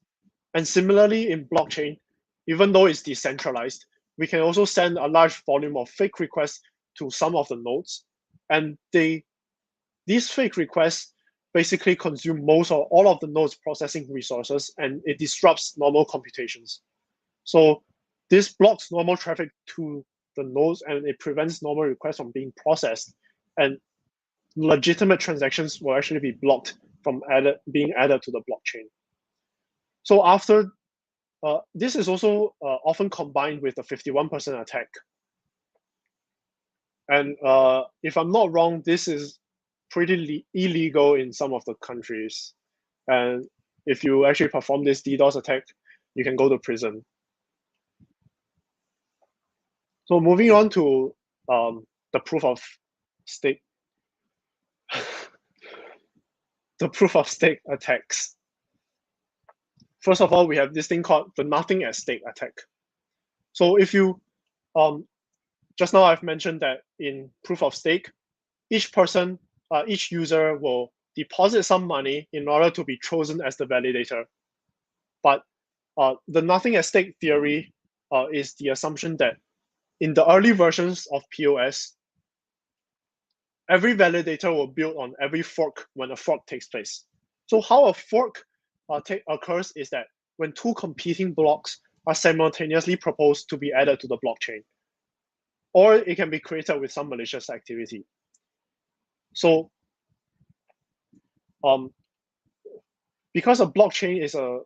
And similarly in blockchain, even though it's decentralized, we can also send a large volume of fake requests to some of the nodes. And these fake requests basically consume most or all of the nodes' processing resources, and it disrupts normal computations. So this blocks normal traffic to the nodes, and it prevents normal requests from being processed. And legitimate transactions will actually be blocked from being added to the blockchain. So after this is also often combined with the 51% attack. And if I'm not wrong, this is pretty illegal in some of the countries. And if you actually perform this DDoS attack, you can go to prison. So moving on to the proof of stake. The proof of stake attacks. First of all, we have this thing called the nothing at stake attack. So if you, just now I've mentioned that in proof of stake, each user will deposit some money in order to be chosen as the validator. But the nothing at stake theory is the assumption that in the early versions of POS, every validator will build on every fork when a fork takes place. So how a fork occurs is that when two competing blocks are simultaneously proposed to be added to the blockchain, or it can be created with some malicious activity. So because a blockchain is a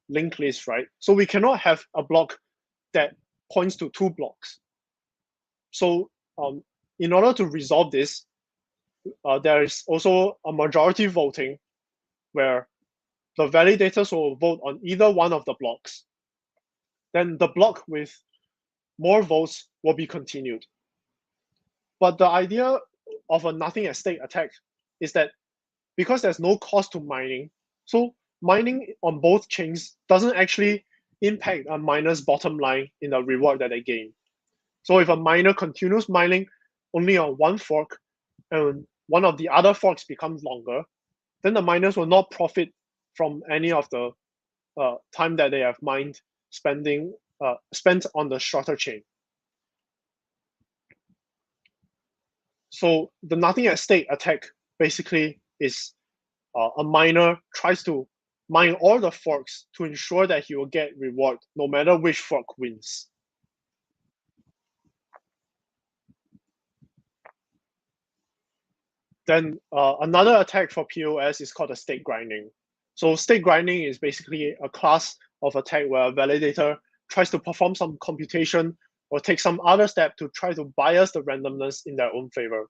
linked list, right? So we cannot have a block that points to two blocks. So in order to resolve this, there is also a majority voting where the validators will vote on either one of the blocks. Then the block with more votes will be continued. But the idea of a nothing at stake attack is that because there's no cost to mining, so mining on both chains doesn't actually impact a miner's bottom line in the reward that they gain. So if a miner continues mining only on one fork and one of the other forks becomes longer, then the miners will not profit from any of the time that they have mined spent on the shorter chain. So the nothing at stake attack basically is a miner tries to mine all the forks to ensure that he will get reward no matter which fork wins. Then another attack for POS is called a stake grinding. So stake grinding is basically a class of attack where a validator tries to perform some computation or take some other step to try to bias the randomness in their own favor.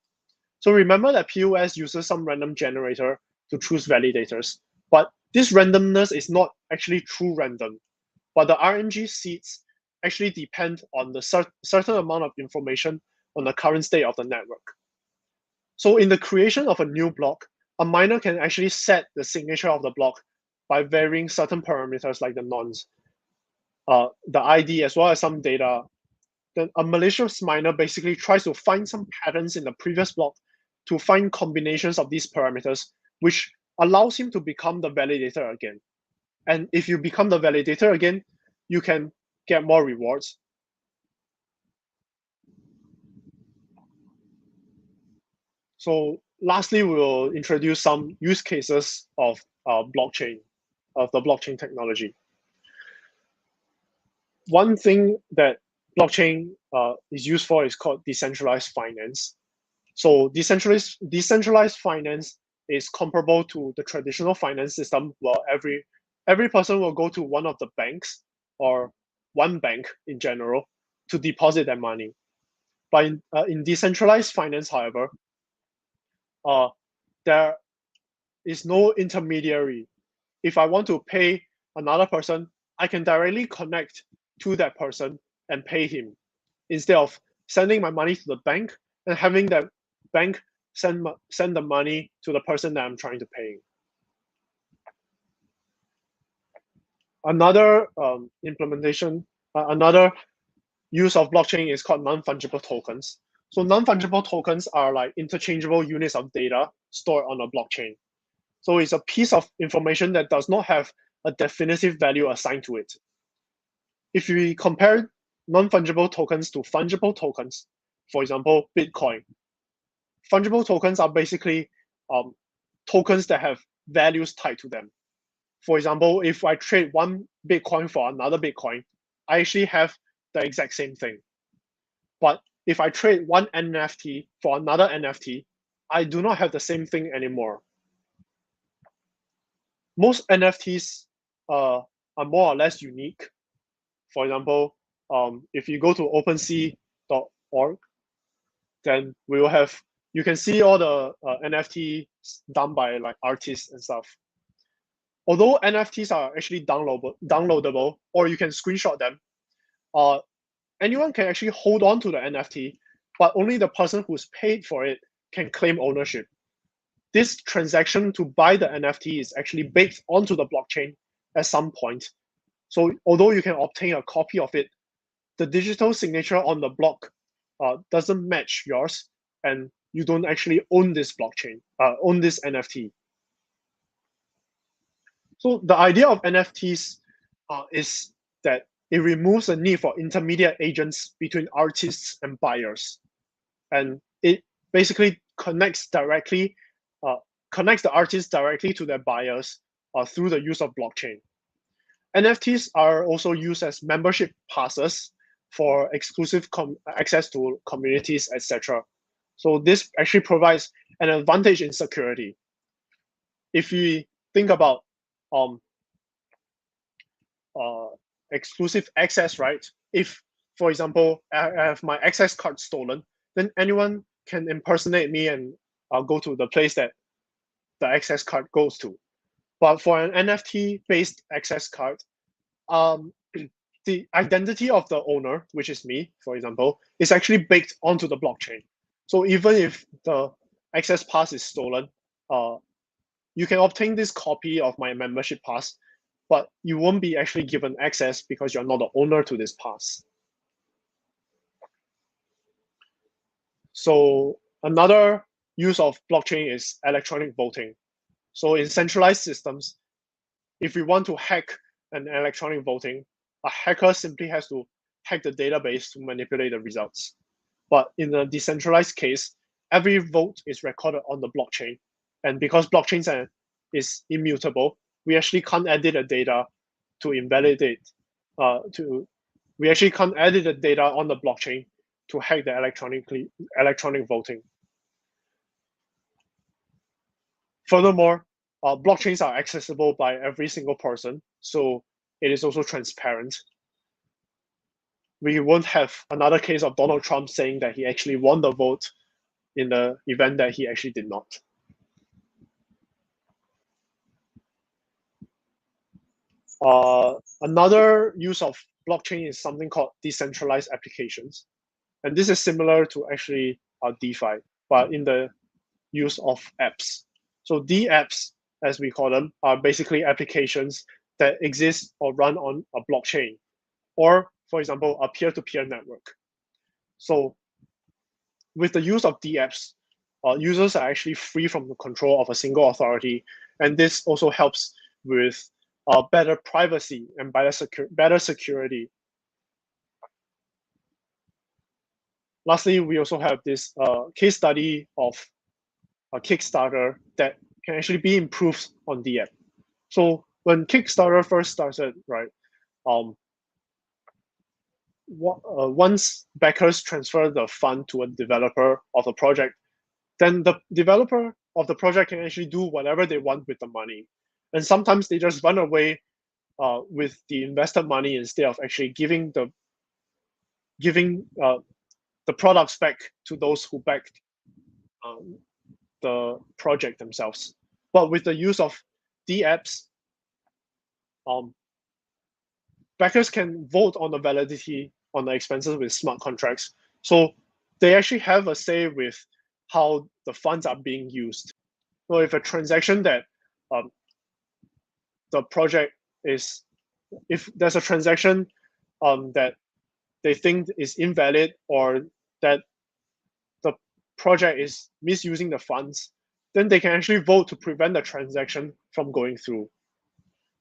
So remember that POS uses some random generator to choose validators, but this randomness is not actually true random, but the RNG seeds actually depend on the certain amount of information on the current state of the network. So in the creation of a new block, a miner can actually set the signature of the block by varying certain parameters like the nonce, the ID, as well as some data. Then a malicious miner basically tries to find some patterns in the previous block to find combinations of these parameters, which allows him to become the validator again. And if you become the validator again, you can get more rewards. So lastly, we will introduce some use cases of blockchain, of the blockchain technology. One thing that blockchain is used for is called decentralized finance. So decentralized finance is comparable to the traditional finance system where every person will go to one of the banks or one bank in general to deposit their money. But in decentralized finance, however, there is no intermediary. If I want to pay another person, I can directly connect to that person and pay him instead of sending my money to the bank and having that bank send the money to the person that I'm trying to pay. Another another use of blockchain is called non-fungible tokens. So non-fungible tokens are like interchangeable units of data stored on a blockchain. So it's a piece of information that does not have a definitive value assigned to it. If we compare non-fungible tokens to fungible tokens, for example, Bitcoin, fungible tokens are basically tokens that have values tied to them. For example, if I trade one Bitcoin for another Bitcoin, I actually have the exact same thing. But if I trade one NFT for another NFT, I do not have the same thing anymore. Most NFTs are more or less unique. For example, if you go to OpenSea.org, then we will have, you can see all the NFTs done by like artists and stuff. Although NFTs are actually downloadable, or you can screenshot them, anyone can actually hold on to the NFT, but only the person who's paid for it can claim ownership. This transaction to buy the NFT is actually baked onto the blockchain at some point. So although you can obtain a copy of it, the digital signature on the block doesn't match yours, and you don't actually own this blockchain, own this NFT. So the idea of NFTs is that it removes the need for intermediate agents between artists and buyers. And it basically connects the artists directly to their buyers through the use of blockchain. NFTs are also used as membership passes for exclusive access to communities, etc. So this actually provides an advantage in security. If we think about exclusive access, right? If, for example, I have my access card stolen, then anyone can impersonate me and go to the place that the access card goes to. But for an NFT-based access card, the identity of the owner, which is me, for example, is actually baked onto the blockchain. So even if the access pass is stolen, you can obtain this copy of my membership pass, but you won't be actually given access because you're not the owner to this pass. So another use of blockchain is electronic voting. So in centralized systems, if we want to hack an electronic voting, a hacker simply has to hack the database to manipulate the results. But in a decentralized case, every vote is recorded on the blockchain. And because blockchain is immutable, we actually can't edit the data to invalidate, we actually can't edit the data on the blockchain to hack the electronic voting. Furthermore, blockchains are accessible by every single person, so it is also transparent. We won't have another case of Donald Trump saying that he actually won the vote in the event that he actually did not. Another use of blockchain is something called decentralized applications. And this is similar to actually DeFi, but in the use of apps. So DApps, as we call them, are basically applications that exist or run on a blockchain, or for example, a peer-to-peer network. So with the use of DApps, users are actually free from the control of a single authority. And this also helps with better privacy and better security. Lastly, we also have this case study of a Kickstarter that can actually be improved on DApp. So when Kickstarter first started, right, once backers transfer the fund to a developer of the project, then the developer of the project can actually do whatever they want with the money. And sometimes they just run away with the invested money instead of actually giving the products back to those who backed the project themselves. But with the use of DApps, backers can vote on the validity on the expenses with smart contracts. So they actually have a say with how the funds are being used. So if a transaction that the project is, if there's a transaction that they think is invalid or that the project is misusing the funds, then they can actually vote to prevent the transaction from going through.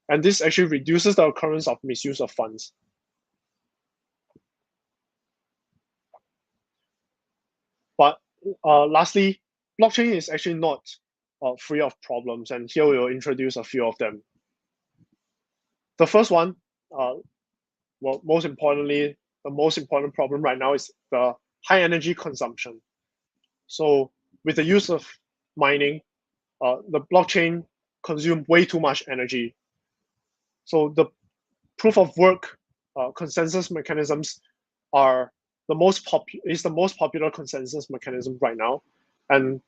And this actually reduces the occurrence of misuse of funds. But lastly, blockchain is actually not free of problems, and here we will introduce a few of them. The first one, well, most importantly, the most important problem right now is the high energy consumption. So with the use of mining, the blockchain consumes way too much energy. So the proof of work consensus mechanisms are the most popular consensus mechanism right now, and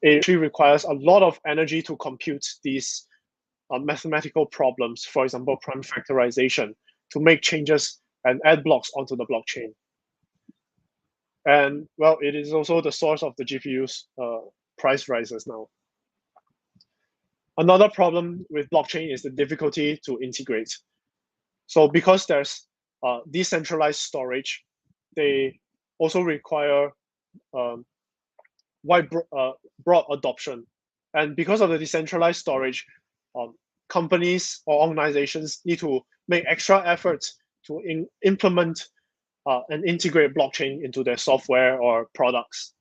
it actually requires a lot of energy to compute these mathematical problems. For example, prime factorization to make changes and add blocks onto the blockchain. And well, it is also the source of the GPU's price rises now. Another problem with blockchain is the difficulty to integrate. So because there's decentralized storage, they also require broad adoption. And because of the decentralized storage, companies or organizations need to make extra efforts to implement and integrate blockchain into their software or products.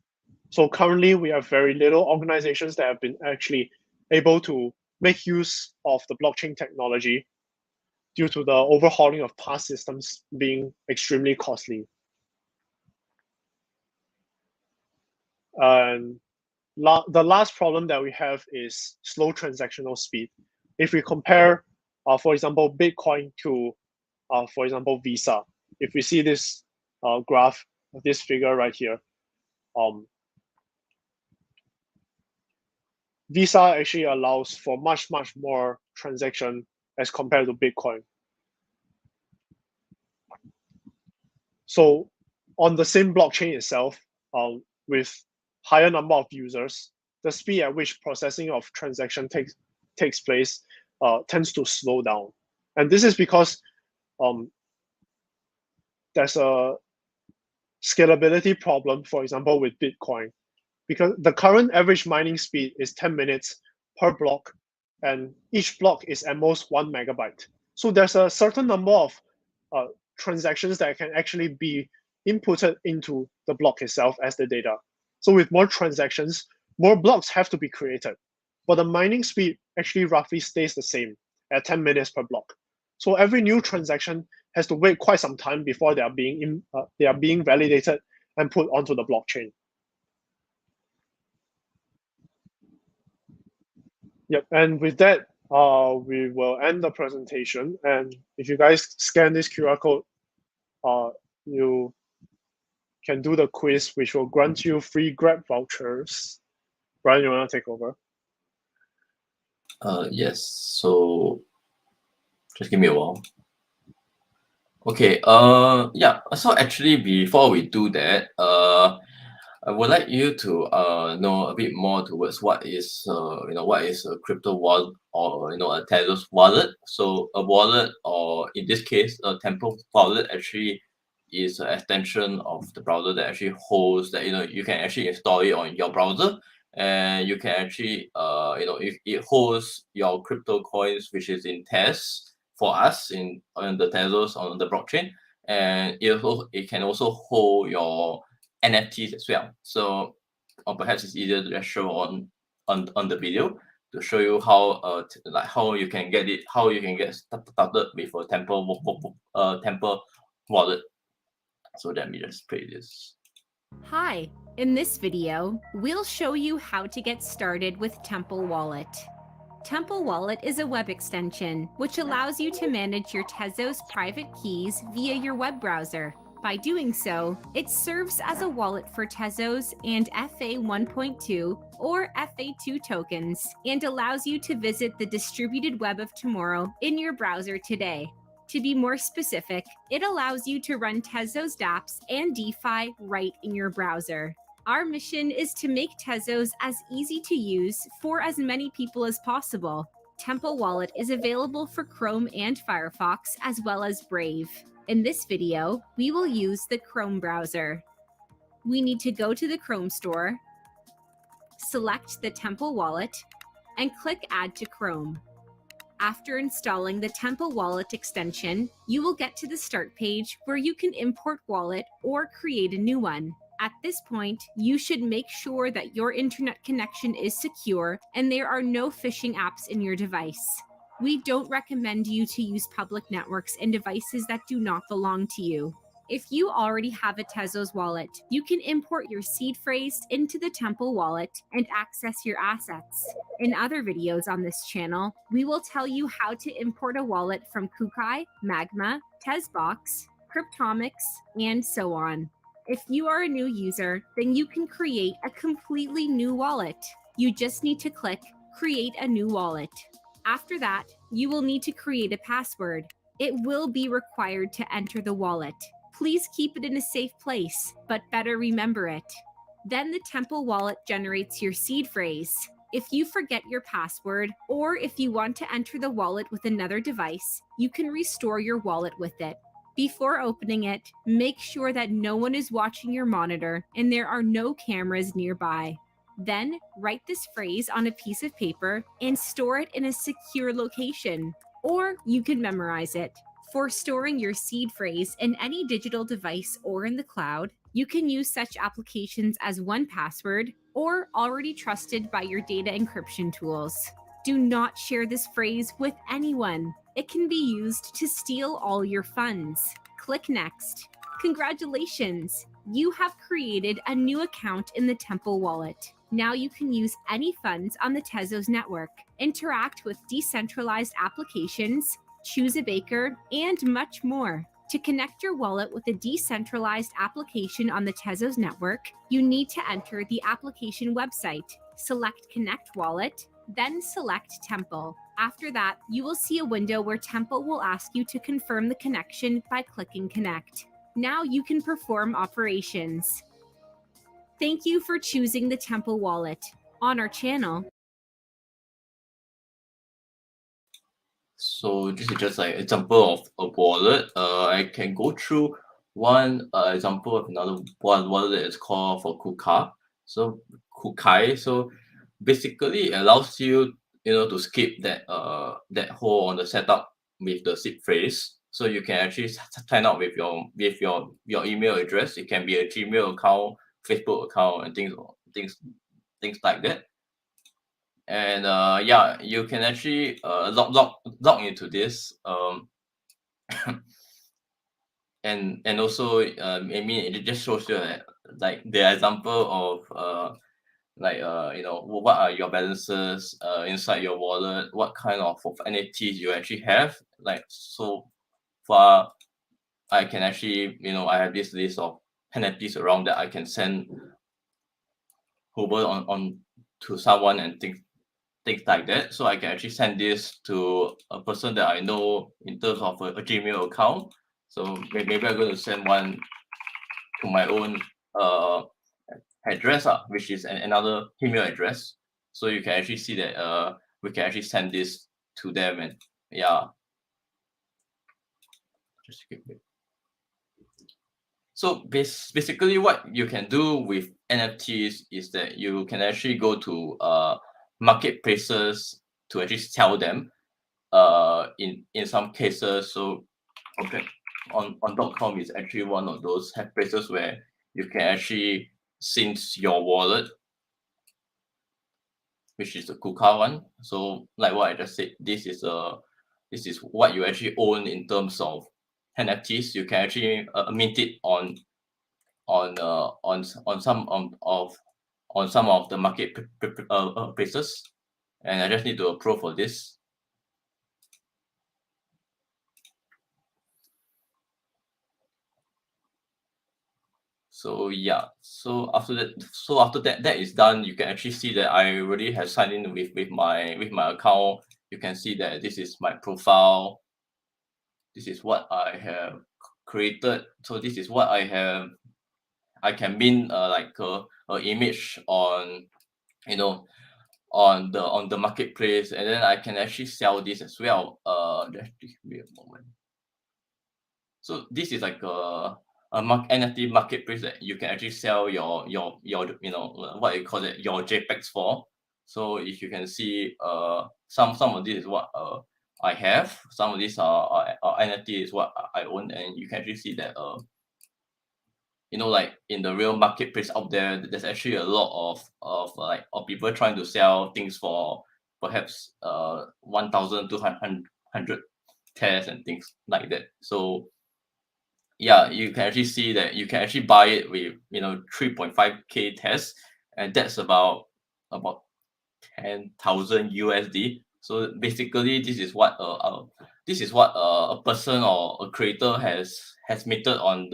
So currently, we have very little organizations that have been actually able to make use of the blockchain technology due to the overhauling of past systems being extremely costly. And the last problem that we have is slow transactional speed. If we compare, for example, Bitcoin to, for example, Visa, if we see this graph, this figure right here, Visa actually allows for much more transaction as compared to Bitcoin. So on the same blockchain itself, with higher number of users, the speed at which processing of transaction takes place tends to slow down. And this is because there's a scalability problem, for example, with Bitcoin, because the current average mining speed is 10 minutes per block, and each block is at most 1 megabyte. So there's a certain number of transactions that can actually be inputted into the block itself as the data. So with more transactions, more blocks have to be created, but the mining speed actually roughly stays the same at 10 minutes per block. So every new transaction has to wait quite some time before they are being validated and put onto the blockchain. Yep, and with that, we will end the presentation. And if you guys scan this QR code, you can do the quiz, which will grant you free Grab vouchers. Brian, you want to take over? Yes. So just give me a while. Okay. Yeah. So actually, before we do that, I would like you to know a bit more towards what is what is a crypto wallet, or a Tezos wallet. So a wallet, or in this case a Temple wallet, actually is an extension of the browser that actually holds that you can actually install it on your browser, and you can actually if it holds your crypto coins, which is in Tez for us on the Tezos on the blockchain, and it can also hold your NFTs as well. So, or perhaps it's easier to just show on the video to show you how how you can get started with a Temple wallet. So let me just play this. Hi, in this video, we'll show you how to get started with Temple Wallet. Temple Wallet is a web extension which allows you to manage your Tezos private keys via your web browser. By doing so, it serves as a wallet for Tezos and FA 1.2 or FA2 tokens, and allows you to visit the distributed web of tomorrow in your browser today. To be more specific, it allows you to run Tezos dApps and DeFi right in your browser. Our mission is to make Tezos as easy to use for as many people as possible. Temple Wallet is available for Chrome and Firefox, as well as Brave. In this video, we will use the Chrome browser. We need to go to the Chrome store, select the Temple Wallet, and click Add to Chrome. After installing the Temple Wallet extension, you will get to the start page where you can import wallet or create a new one. At this point, you should make sure that your internet connection is secure and there are no phishing apps in your device. We don't recommend you to use public networks and devices that do not belong to you. If you already have a Tezos wallet, you can import your seed phrase into the Temple Wallet and access your assets. In other videos on this channel, we will tell you how to import a wallet from Kukai, Magma, Tezbox, Cryptomics, and so on. If you are a new user, then you can create a completely new wallet. You just need to click Create a New Wallet. After that, you will need to create a password. It will be required to enter the wallet. Please keep it in a safe place, but better remember it. Then the Temple Wallet generates your seed phrase. If you forget your password, or if you want to enter the wallet with another device, you can restore your wallet with it. Before opening it, make sure that no one is watching your monitor and there are no cameras nearby. Then write this phrase on a piece of paper and store it in a secure location, or you can memorize it. For storing your seed phrase in any digital device or in the cloud, you can use such applications as 1Password or already trusted by your data encryption tools. Do not share this phrase with anyone. It can be used to steal all your funds. Click Next. Congratulations! You have created a new account in the Temple Wallet. Now you can use any funds on the Tezos network, interact with decentralized applications, choose a baker, and much more. To connect your wallet with a decentralized application on the Tezos network, you need to enter the application website. Select Connect Wallet, then select Temple. After that, you will see a window where Temple will ask you to confirm the connection by clicking Connect. Now you can perform operations. Thank you for choosing the Temple wallet. On our channel. So this is just like example of a wallet. I can go through one example of another one wallet that is called for Kuka. So Kukai. So basically it allows you to skip that whole on the setup with the seed phrase. So you can actually sign up with your email address. It can be a Gmail account, Facebook account, and things like that. And yeah, you can actually log into this and also I mean it just shows you that, like the example of what are your balances inside your wallet, what kind of NFTs you actually have. Like so far I can actually I have this list of NFTs around that I can send over on to someone and things like that. So I can actually send this to a person that I know in terms of a Gmail account. So maybe I'm going to send one to my own address, which is another email address. So you can actually see that we can actually send this to them, and yeah. Just skip it. So basically what you can do with NFTs is that you can actually go to marketplaces to actually sell them in some cases. So okay, on .com is actually one of those places where you can actually sync your wallet, which is the Kuka one. So like what I just said, this is what you actually own in terms of NFTs. You can actually mint it on some of the market places, and I just need to approve for this. So yeah, so after that is done, you can actually see that I already have signed in with my account. You can see that this is my profile. This is what I have created. So this is what I have. I can mint like a image on on the marketplace, and then I can actually sell this as well. Just give me a moment. So this is like a NFT marketplace that you can actually sell your what you call it, your JPEGs for. So if you can see some of this is what I have. Some of these are NFT is what I own, and you can actually see that like in the real marketplace out there, there's actually a lot of people trying to sell things for perhaps 1,200 tests and things like that. So yeah, you can actually see that you can actually buy it with 3.5k tests, and that's about 10,000 USD. So basically, this is what a person or a creator has minted on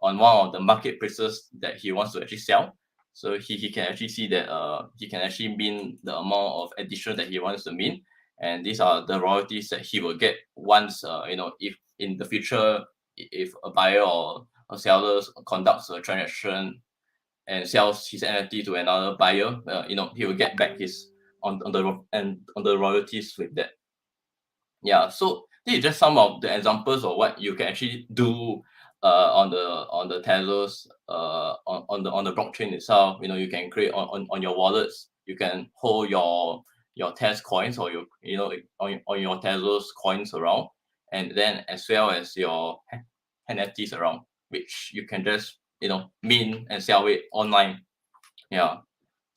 one of the marketplaces that he wants to actually sell. So he can actually see that he can actually mint the amount of addition that he wants to mint, and these are the royalties that he will get once if in the future, if a buyer or a seller conducts a transaction and sells his NFT to another buyer, he will get back his on the royalties with that. Yeah, so this is just some of the examples of what you can actually do on the Tezos on the blockchain itself. You can create on your wallets. You can hold your Tez coins or your on your Tezos coins around, and then as well as your NFTs around, which you can just mint and sell it online. Yeah.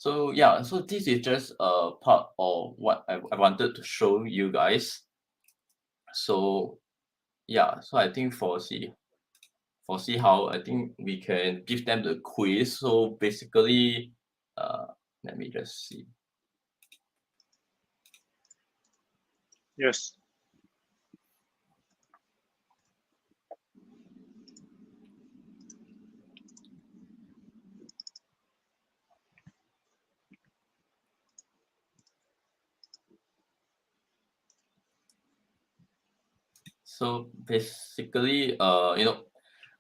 So yeah, so this is just a part of what I wanted to show you guys. So yeah, so I think foresee how I think we can give them the quiz. So basically, let me just see. Yes. So basically,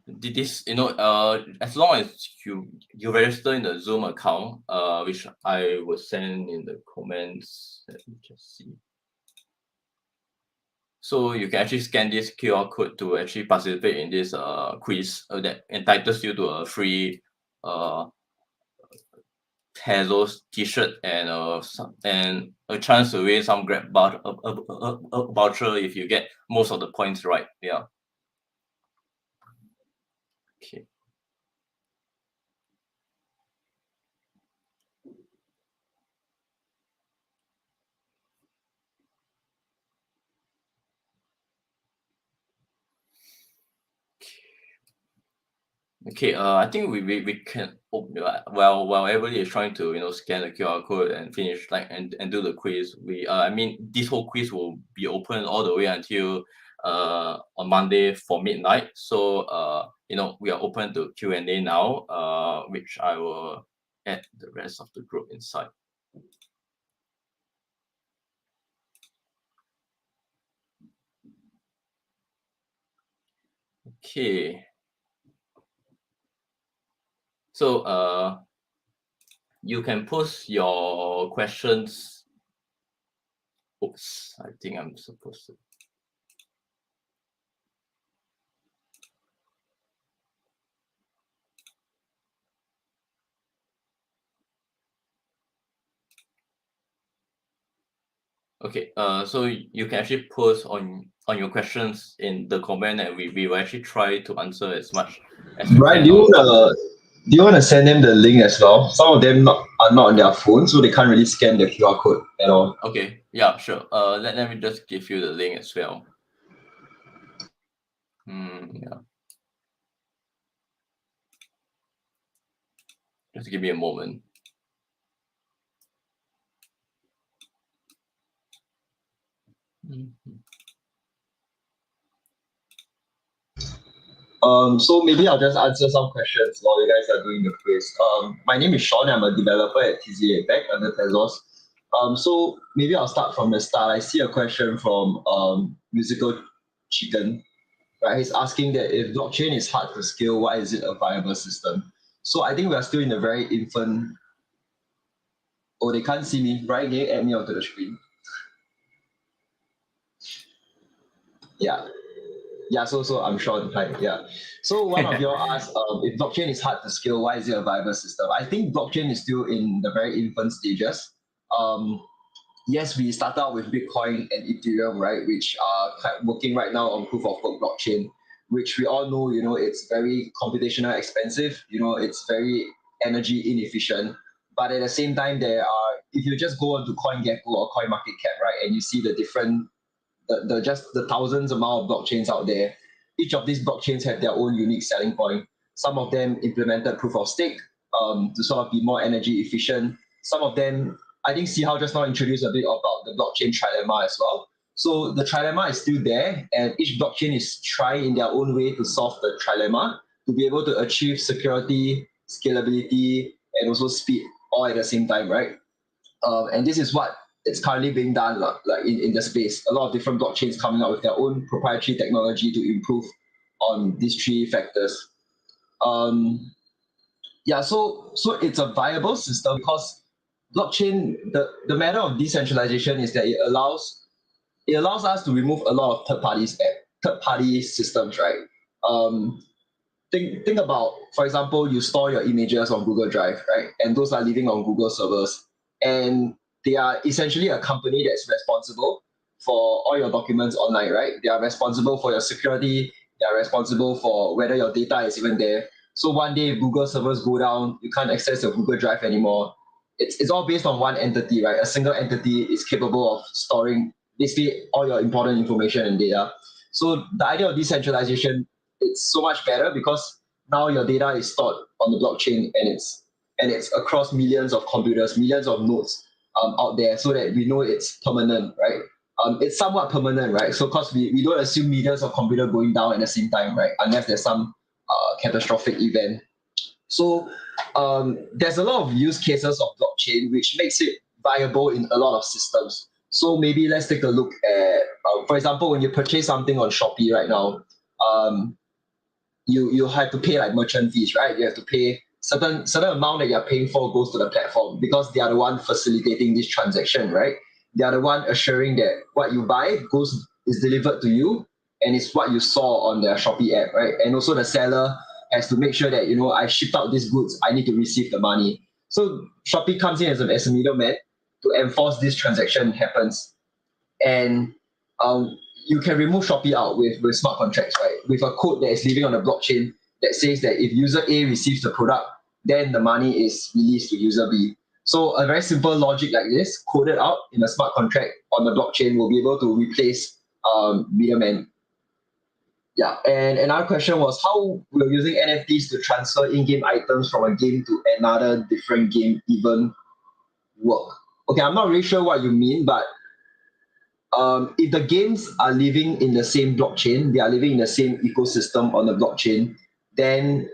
this, as long as you register in the Zoom account, which I will send in the comments. Let me just see. So you can actually scan this QR code to actually participate in this quiz that entitles you to a free Tezos T-shirt and a chance to win some Grab voucher if you get most of the points right. Yeah. Okay. Okay, I think we can while everybody is trying to scan the QR code and finish and do the quiz. I mean this whole quiz will be open all the way until on Monday for midnight. So we are open to Q&A now, which I will add the rest of the group inside. Okay. So you can post your questions. Oops, I think I'm supposed to. Okay, so you can actually post on your questions in the comment, and we will actually try to answer as much as we Right, can. do you want to send them the link as well? Some of them are not on their phone, so they can't really scan the QR code at all. Okay, yeah, sure. Let me just give you the link as well. Yeah. Just give me a moment. So maybe I'll just answer some questions while you guys are doing the quiz. My name is Sean. I'm a developer at APAC under Ddos. So maybe I'll start from the start. I see a question from Musical Chicken. Right, he's asking that if blockchain is hard to scale, why is it a viable system? So I think we are still in a very infant. Oh, they can't see me. Right, can you add me onto the screen? Yeah, so I'm Sean. Hi, yeah. So one of you asked, if blockchain is hard to scale, why is it a viable system? I think blockchain is still in the very infant stages. Yes, we started out with Bitcoin and Ethereum, right, which are working right now on proof of work blockchain, which we all know, it's very computational expensive, it's very energy inefficient. But at the same time, if you just go onto CoinGecko or CoinMarketCap, right, and you see the different the thousands amount of blockchains out there. Each of these blockchains have their own unique selling point. Some of them implemented proof of stake to sort of be more energy efficient. Some of them, I think Sihao just now introduced a bit about the blockchain trilemma as well. So the trilemma is still there, and each blockchain is trying in their own way to solve the trilemma to be able to achieve security, scalability, and also speed all at the same time, right? And this is what it's currently being done like in the space. A lot of different blockchains coming out with their own proprietary technology to improve on these three factors. Yeah, so it's a viable system because blockchain, the matter of decentralization is that it allows us to remove a lot of third party systems, right? Think about, for example, you store your images on Google Drive, right? And those are living on Google servers. And they are essentially a company that's responsible for all your documents online, right? They are responsible for your security. They are responsible for whether your data is even there. So one day, if Google servers go down, you can't access your Google Drive anymore. It's all based on one entity, right? A single entity is capable of storing basically all your important information and data. So the idea of decentralization, it's so much better because now your data is stored on the blockchain and it's across millions of computers, millions of nodes out there, so that we know it's permanent, right? It's somewhat permanent, right? So because we don't assume millions of computers going down at the same time, right? Unless there's some catastrophic event. So there's a lot of use cases of blockchain which makes it viable in a lot of systems. So maybe let's take a look at for example, when you purchase something on Shopee right now, you have to pay like merchant fees, right? You have to pay certain amount that you're paying for goes to the platform because they are the one facilitating this transaction, right? They are the one assuring that what you buy is delivered to you and it's what you saw on their Shopee app, right? And also the seller has to make sure that, I shipped out these goods, I need to receive the money. So Shopee comes in as a middleman to enforce this transaction happens. And you can remove Shopee out with smart contracts, right? With a code that is living on the blockchain that says that if user A receives the product, then the money is released to user B. So a very simple logic like this, coded out in a smart contract on the blockchain, will be able to replace middleman. Yeah, and another question was how we're using NFTs to transfer in-game items from a game to another different game even work. Okay, I'm not really sure what you mean, but if the games are living in the same blockchain, they are living in the same ecosystem on the blockchain, then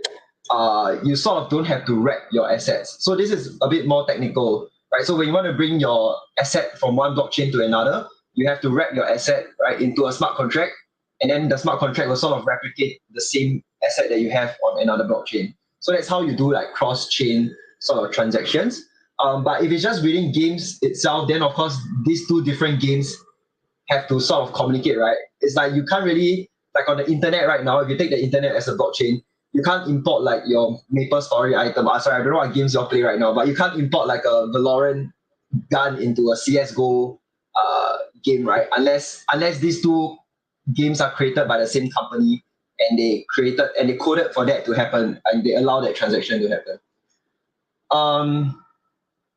you sort of don't have to wrap your assets. So this is a bit more technical, right? So when you want to bring your asset from one blockchain to another, you have to wrap your asset, right, into a smart contract, and then the smart contract will sort of replicate the same asset that you have on another blockchain. So that's how you do like cross-chain sort of transactions. But if it's just reading games itself, then of course these two different games have to sort of communicate, right? It's like you can't really, like on the internet right now, if you take the internet as a blockchain, you can't import like your MapleStory item. Sorry, I don't know what games you'll play right now, but you can't import like a Valorant gun into a CSGO game, right? Unless these two games are created by the same company and they coded for that to happen and they allow that transaction to happen.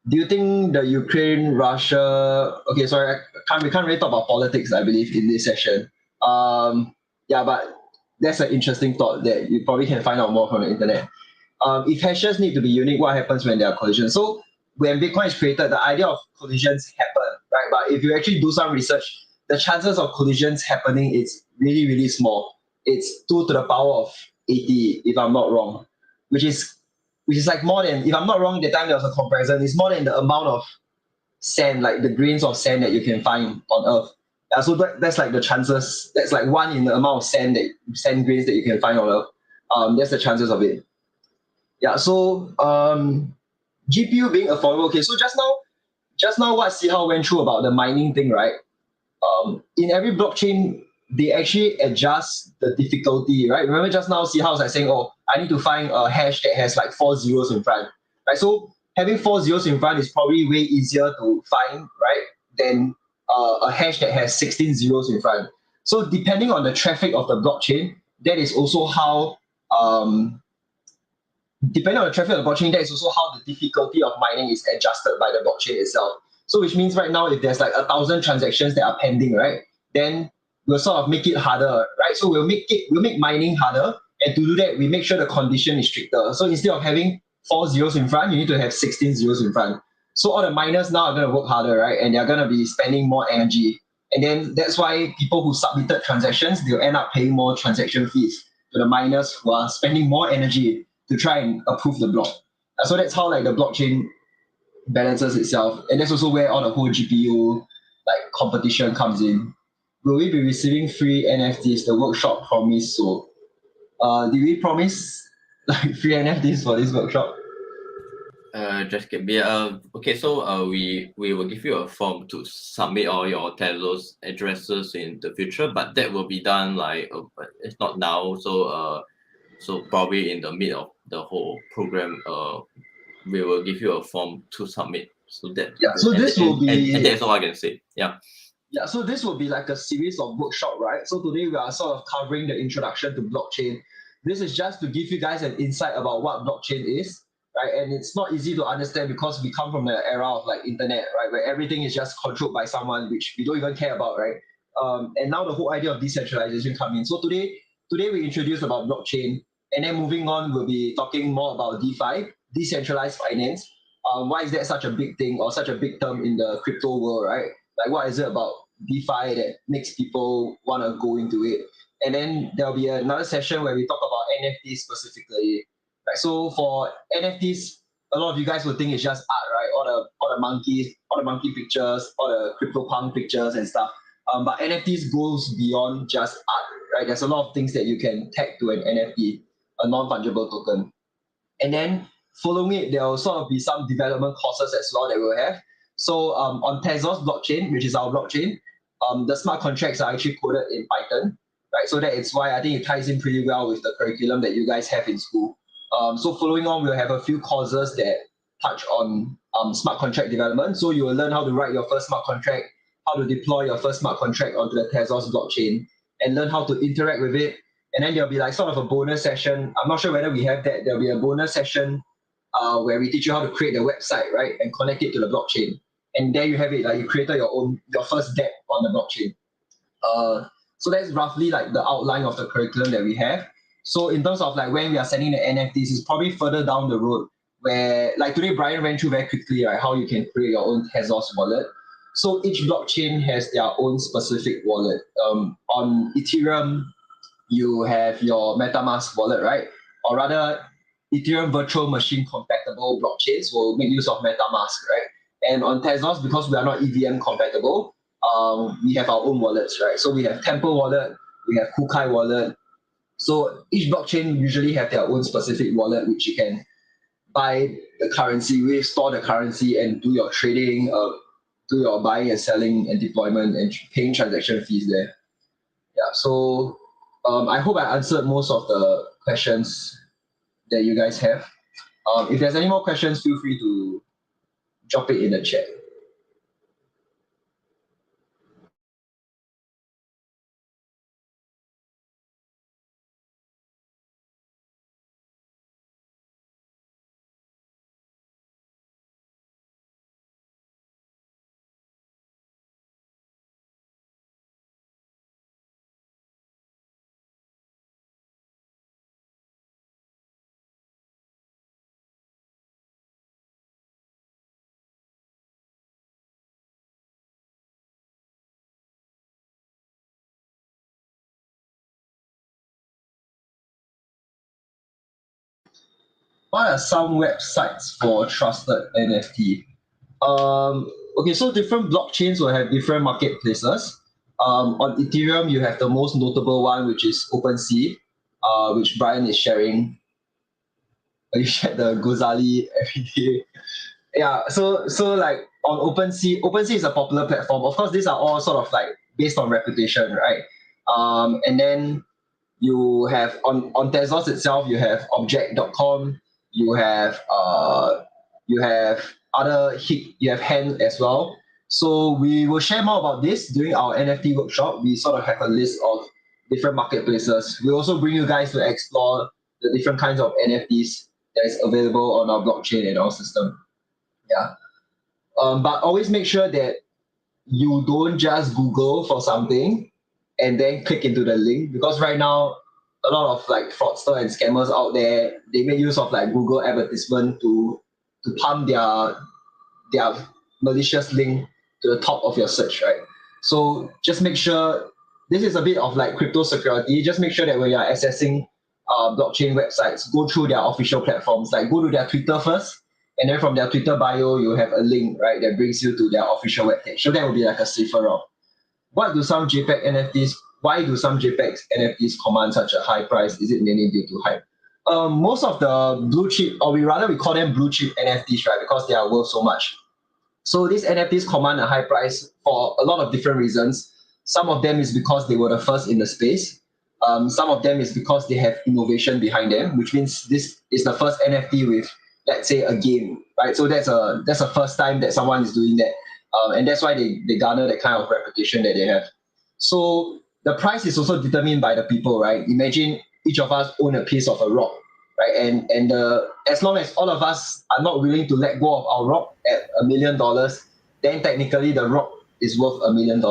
Do you think the Ukraine-Russia... Okay, sorry, we can't really talk about politics, I believe, in this session. Yeah, but that's an interesting thought that you probably can find out more from the internet. If hashes need to be unique, what happens when there are collisions? So when Bitcoin is created, the idea of collisions happen, right? But if you actually do some research, the chances of collisions happening is really, really small. It's 2 to the power of 80, if I'm not wrong, which is like more than, if I'm not wrong, the time there was a comparison, it's more than the amount of sand, like the grains of sand that you can find on Earth. So that's like the chances, that's like 1 in the amount of sand grains that you can find on Earth. That's the chances of it. Yeah, so GPU being affordable. Okay, so just now what Sihao went through about the mining thing, right? In every blockchain, they actually adjust the difficulty, right? Remember just now Sihao was like saying, oh, I need to find a hash that has like 4 zeros in front, right? So having 4 zeros in front is probably way easier to find, right, than a hash that has 16 zeros in front. So depending on the traffic of the blockchain, that is also how depending on the traffic of the blockchain, that is also how the difficulty of mining is adjusted by the blockchain itself. So which means right now, if there's like 1,000 transactions that are pending, right, then we'll sort of make it harder, right? So we'll make mining harder, and to do that, we make sure the condition is stricter. So instead of having 4 zeros in front, you need to have 16 zeros in front. So all the miners now are going to work harder, right? And they're going to be spending more energy. And then that's why people who submitted transactions, they'll end up paying more transaction fees to the miners who are spending more energy to try and approve the block. So that's how like the blockchain balances itself. And that's also where all the whole GPU like competition comes in. Will we be receiving free NFTs? The workshop promised so. Did we promise like free NFTs for this workshop? Just give me okay. So we will give you a form to submit all your Ddos addresses in the future, but that will be done like it's not now. So probably in the mid of the whole program, we will give you a form to submit. So that So this will be. And that's all I can say. Yeah. Yeah, so this will be like a series of workshop, right? So today we are sort of covering the introduction to blockchain. This is just to give you guys an insight about what blockchain is, right? And it's not easy to understand because we come from the era of like internet, right? Where everything is just controlled by someone which we don't even care about, right? And now the whole idea of decentralization comes in. So today we introduced about blockchain, and then moving on, we'll be talking more about DeFi, decentralized finance. Why is that such a big thing or such a big term in the crypto world, right? Like, what is it about DeFi that makes people want to go into it? And then there'll be another session where we talk about NFTs specifically. Right? So for NFTs, a lot of you guys will think it's just art, right? All the monkey pictures, all the CryptoPunk pictures and stuff. But NFTs goes beyond just art, right? There's a lot of things that you can tag to an NFT, a non-fungible token. And then following it, there will sort of be some development courses as well that we'll have. So on Tezos blockchain, which is our blockchain, the smart contracts are actually coded in Python, right? So that is why I think it ties in pretty well with the curriculum that you guys have in school. So following on, we'll have a few courses that touch on smart contract development. So you will learn how to write your first smart contract, how to deploy your first smart contract onto the Tezos blockchain, and learn how to interact with it. And then there'll be like sort of a bonus session. I'm not sure whether we have that. There'll be a bonus session where we teach you how to create a website, right, and connect it to the blockchain. And there you have it. Like you created your first debt on the blockchain. So that's roughly like the outline of the curriculum that we have. So in terms of like when we are sending the NFTs, it's probably further down the road where like today Brian ran through very quickly, right, how you can create your own Tezos wallet. So each blockchain has their own specific wallet. On Ethereum, you have your MetaMask wallet, right? Or rather, Ethereum virtual machine compatible blockchains will make use of MetaMask, right? And on Tezos, because we are not EVM compatible, we have our own wallets, right? So we have Temple wallet, we have Kukai wallet. So each blockchain usually have their own specific wallet, which you can buy the currency with, store the currency, and do your trading, do your buying and selling and deployment and paying transaction fees there. Yeah, so I hope I answered most of the questions that you guys have. If there's any more questions, feel free to drop it in the chat. What are some websites for trusted NFT? Okay, so different blockchains will have different marketplaces. On Ethereum, you have the most notable one, which is OpenSea, which Brian is sharing. You share the Gozali every day. Yeah, so like on OpenSea is a popular platform. Of course, these are all sort of like based on reputation, right? And then you have on Tezos itself, you have object.com, you have you have Hand as well. So we will share more about this during our NFT workshop. We sort of have a list of different marketplaces. We also bring you guys to explore the different kinds of NFTs that is available on our blockchain and our system. Yeah. But always make sure that you don't just Google for something and then click into the link, because right now a lot of like fraudster and scammers out there, they make use of like Google advertisement to pump their malicious link to the top of your search, right? So just make sure, this is a bit of like crypto security. Just make sure that when you're accessing blockchain websites, go through their official platforms, like go to their Twitter first, and then from their Twitter bio, you have a link, right, that brings you to their official webpage. So that will be like a safer route. Why do some JPEG NFTs command such a high price? Is it mainly due to hype? Most of the blue chip, or we call them blue chip NFTs, right, because they are worth so much. So these NFTs command a high price for a lot of different reasons. Some of them is because they were the first in the space. Some of them is because they have innovation behind them, which means this is the first NFT with, let's say, a game, right? So that's a first time that someone is doing that. And that's why they garner that kind of reputation that they have. So the price is also determined by the people, right? Imagine each of us own a piece of a rock, right? And as long as all of us are not willing to let go of our rock at $1 million, then technically the rock is worth $1 million.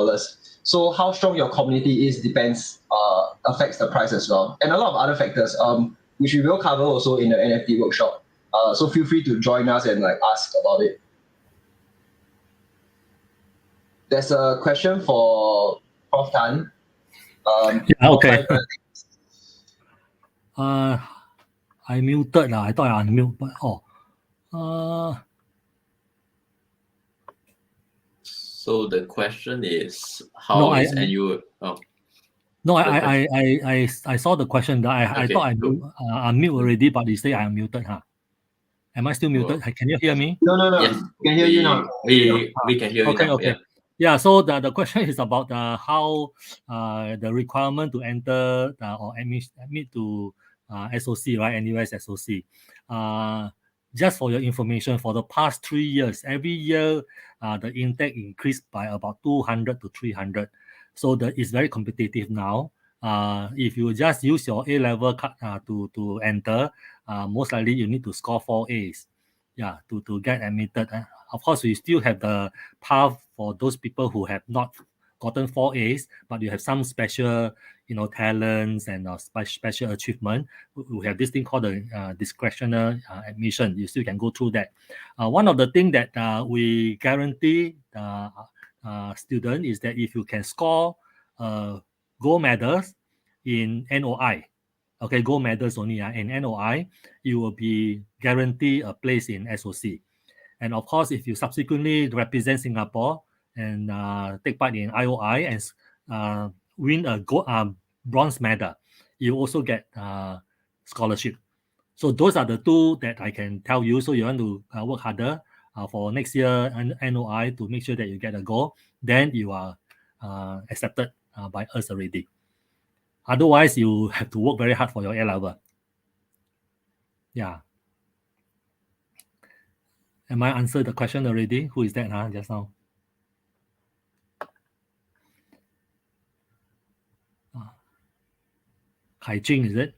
So how strong your community is affects the price as well, and a lot of other factors, which we will cover also in the NFT workshop. So feel free to join us and like ask about it. There's a question for Prof. Tan. Yeah, okay. I muted now. I thought I unmute, but So the question is, No, how is NU? Oh, No, the question. I saw the question. I Okay, thought cool. I'm mute already, but you say I'm muted, huh? Am I still muted? Well, Can you hear me? No. yes, Can hear you now. we can hear you Okay, now. okay. Yeah. Yeah, so the question is about how the requirement to enter or admit to SOC, right? NUS SOC. Just for your information, for the past 3 years, every year the intake increased by about 200 to 300. So it's very competitive now. If you just use your A-level to enter, most likely you need to score 4 A's, yeah, to get admitted. Of course, we still have the path for those people who have not gotten 4 A's, but you have some special, talents and special achievement. We have this thing called the discretionary admission. You still can go through that. One of the things that we guarantee student is that if you can score gold medals in NOI, okay, gold medals only in NOI, you will be guaranteed a place in SOC. And of course, if you subsequently represent Singapore and take part in IOI and win a bronze medal, you also get scholarship. So those are the two that I can tell you. So you want to work harder for next year NOI to make sure that you get a goal. Then you are accepted by us already. Otherwise, you have to work very hard for your A level. Yeah. Am I answered the question already? Who is that just now? Kai Jing, is it?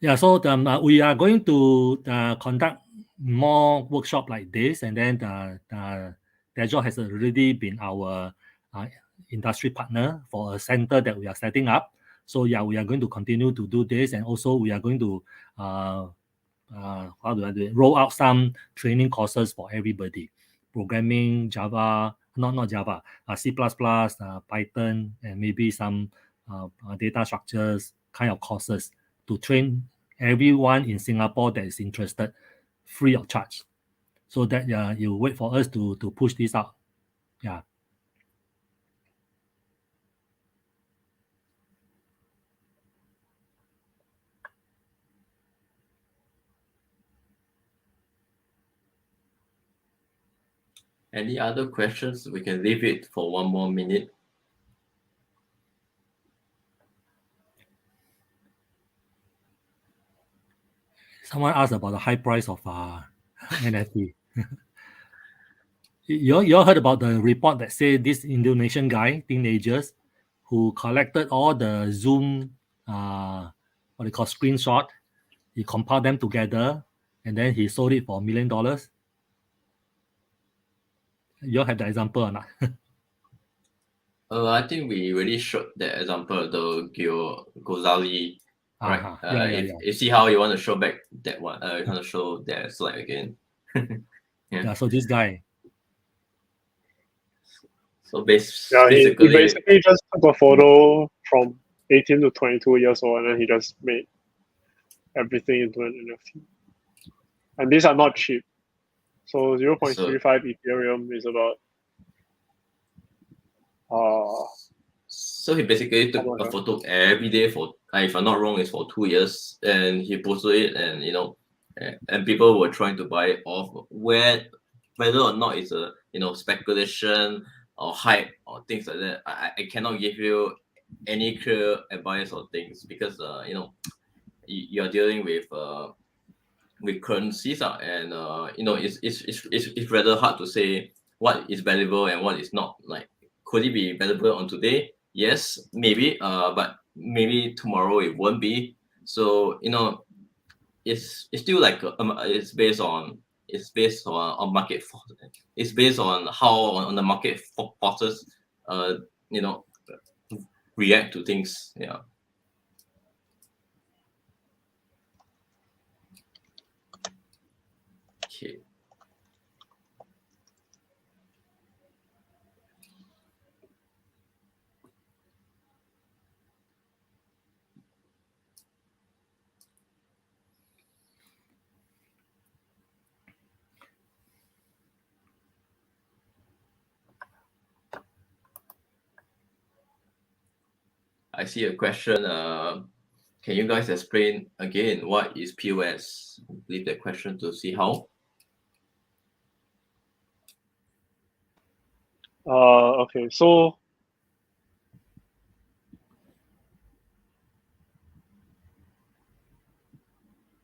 Yeah, so we are going to conduct more workshop like this, and then Ddos has already been our industry partner for a center that we are setting up. So yeah, we are going to continue to do this, and also we are going to roll out some training courses for everybody, programming, Java, not Java, C++, Python, and maybe some data structures kind of courses to train everyone in Singapore that is interested, free of charge. So that you wait for us to push this out. Yeah. Any other questions? We can leave it for one more minute. Someone asked about the high price of NFT. You all heard about the report that said this Indonesian guy, teenagers, who collected all the Zoom, what they call screenshot. He compiled them together, and then he sold it for $1 million. You all have the example or not? I think we already showed that example, the Gozali, right? Yeah. You see how you want to show back that one. You want to show that slide again. Yeah. So this guy. So he basically, basically just took a photo from 18 to 22 years old, and then he just made everything into an NFT. And these are not cheap. So 0.35 Ethereum is about so he basically took a photo every day for, if I'm not wrong, it's for 2 years, and he posted it, and and people were trying to buy it off. Whether or not it's a speculation or hype or things like that, I cannot give you any clear advice or things, because you're dealing with currencies, and it's rather hard to say what is valuable and what is not. Like, could it be valuable on today? Yes, maybe, but maybe tomorrow it won't be. So it's still like it's based on market it's based on how on the market forces react to things. Yeah. Okay. I see a question. Can you guys explain again what is POS? Leave that question to see how. Okay, so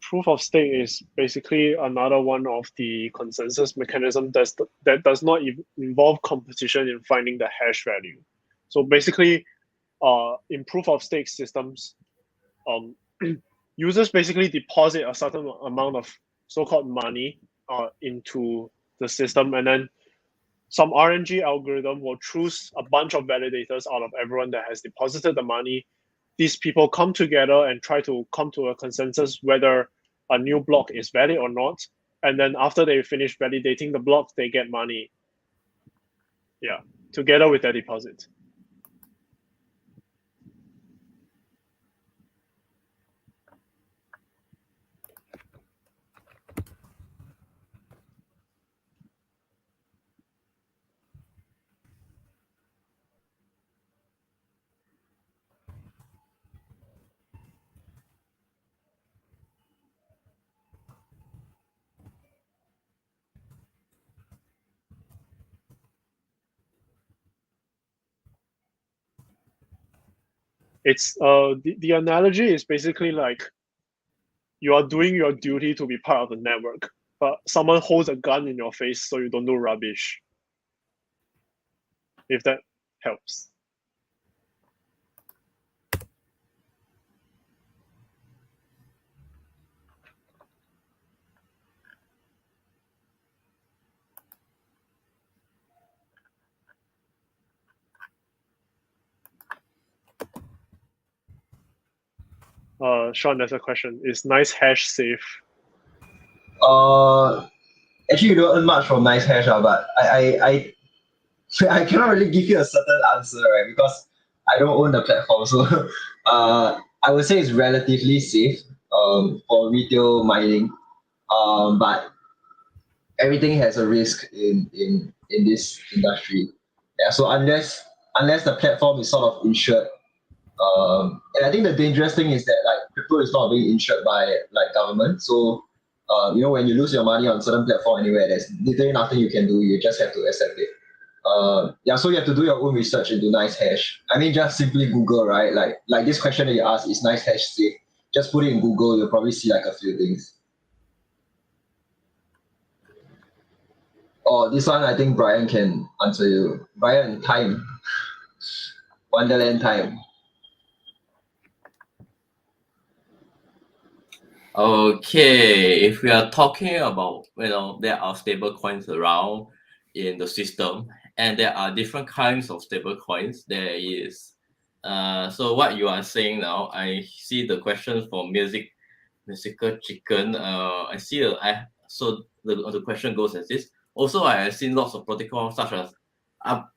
proof of stake is basically another one of the consensus mechanism that does not involve competition in finding the hash value. So basically, in proof of stake systems, users basically deposit a certain amount of so-called money into the system, and then some RNG algorithm will choose a bunch of validators out of everyone that has deposited the money. These people come together and try to come to a consensus whether a new block is valid or not. And then after they finish validating the block, they get money. Yeah, together with their deposit. It's the analogy is basically like you are doing your duty to be part of the network, but someone holds a gun in your face so you don't do rubbish. If that helps. Sean, there's a question. Is nice hash safe? Actually, you don't earn much from nice hash, but I cannot really give you a certain answer, right? Because I don't own the platform, so I would say it's relatively safe for retail mining. But everything has a risk in this industry. Yeah, so unless the platform is sort of insured, and I think the dangerous thing is that like crypto is not being insured by like government. So when you lose your money on certain platform anywhere, there's literally nothing you can do. You just have to accept it. So you have to do your own research into nice hash. I mean, just simply Google, right? Like this question that you asked, is nice hash safe? Just put it in Google, you'll probably see like a few things. Oh, this one I think Brian can answer you. Brian, time. Wonderland time. Okay, if we are talking about, there are stable coins around in the system, and there are different kinds of stable coins. There is, so what you are saying now, I see the question from Musical Chicken. I see, so the question goes as this. Also, I have seen lots of protocols such as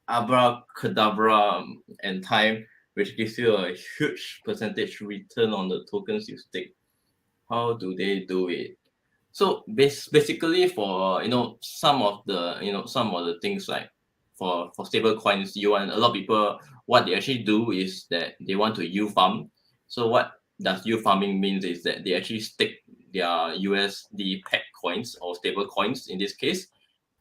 Abracadabra and Time, which gives you a huge percentage return on the tokens you stake. How do they do it? So basically, for some of the things like for stable coins, a lot of people, what they actually do is that they want to yield farm. So what does yield farming means is that they actually stake their USD peg coins or stable coins in this case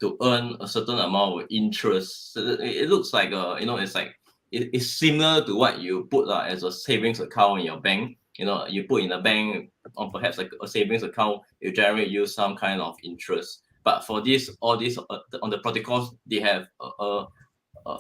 to earn a certain amount of interest. So it looks like it's like it's similar to what you put as a savings account in your bank. You put in a bank on perhaps like a savings account, you generate you some kind of interest. But for all these on the protocols, they have a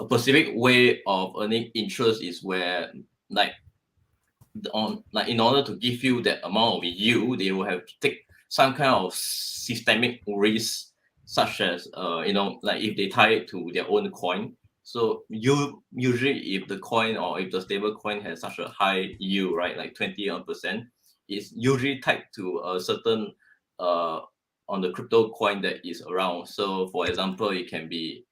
specific way of earning interest is where in order to give you that amount of yield, they will have to take some kind of systemic risk, such as like if they tie it to their own coin. So usually if the coin or if the stable coin has such a high yield, right, like 20%, it's usually tied to a certain on the crypto coin that is around. So for example, it can be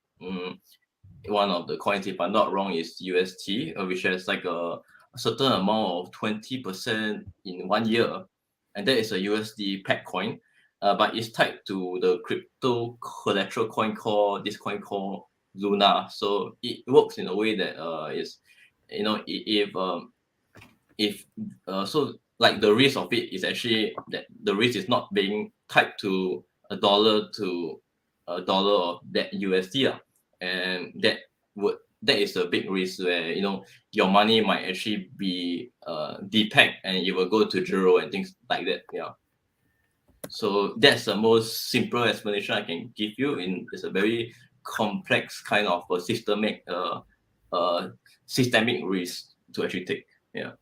one of the coins, if I'm not wrong, is UST, which has like a certain amount of 20% in 1 year, and that is a USD peg coin. But it's tied to the crypto collateral coin called Luna. So it works in a way that is, if if so like the risk of it is actually that the risk is not being tied to a dollar of that USD, and that is a big risk where your money might actually be depegged and it will go to zero and things like that. Yeah. So that's the most simple explanation I can give you. It's a very complex kind of a systemic risk to actually take. Yeah.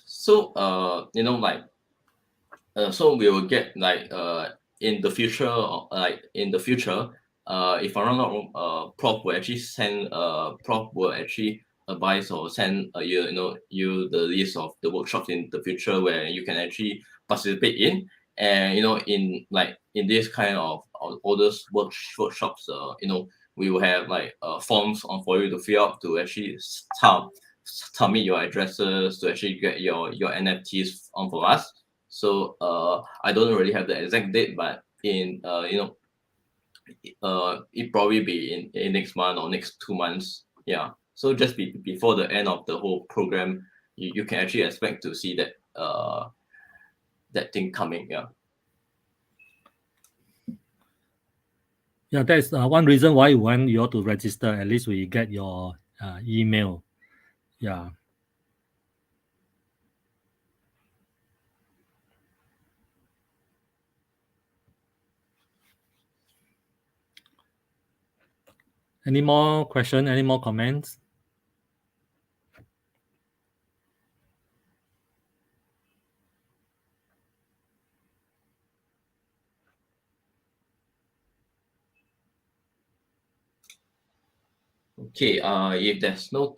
So so we will get in the future, if I'm not wrong, Prof will actually advise or send you the list of the workshops in the future where you can actually participate in. And in this kind of all those workshops, we will have forms for you to fill out to actually submit your addresses to actually get your NFTs for us. So I don't really have the exact date, but it probably be in next month or next 2 months. Yeah. So just before the end of the whole program, you can actually expect to see that that thing coming. Yeah. Yeah, that's one reason why we want you all to register. At least we get your email. Yeah. Any more questions? Any more comments? Okay, if there's no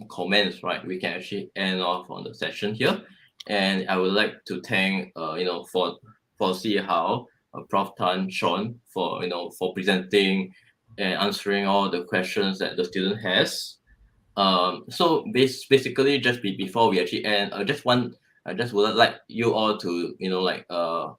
comments, right, we can actually end off on the session here. And I would like to thank for see how Prof Tan Sean for presenting and answering all the questions that the student has. So basically just before we actually end, I just would like you all to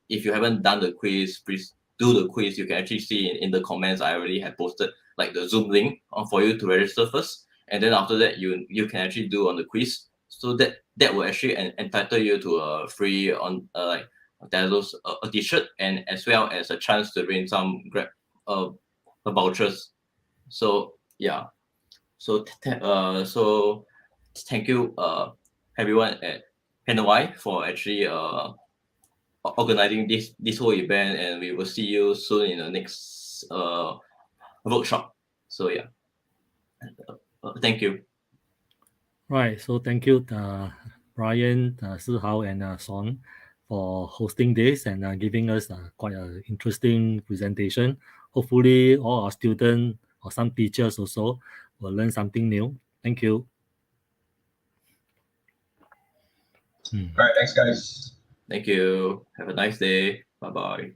if you haven't done the quiz, please do the quiz. You can actually see in the comments I already have posted the Zoom link for you to register first, and then after that you can actually do on the quiz. So that will actually entitle you to a free Ddos a t-shirt, and as well as a chance to win some Grab vouchers. So yeah. So thank you everyone at NOI for actually organizing this whole event, and we will see you soon in the next workshop. So yeah, thank you. Right. So thank you, Brian, Si Hao, and Song for hosting this and giving us quite an interesting presentation. Hopefully, all our students or some teachers also will learn something new. Thank you. All right, thanks, guys. Thank you. Have a nice day. Bye bye.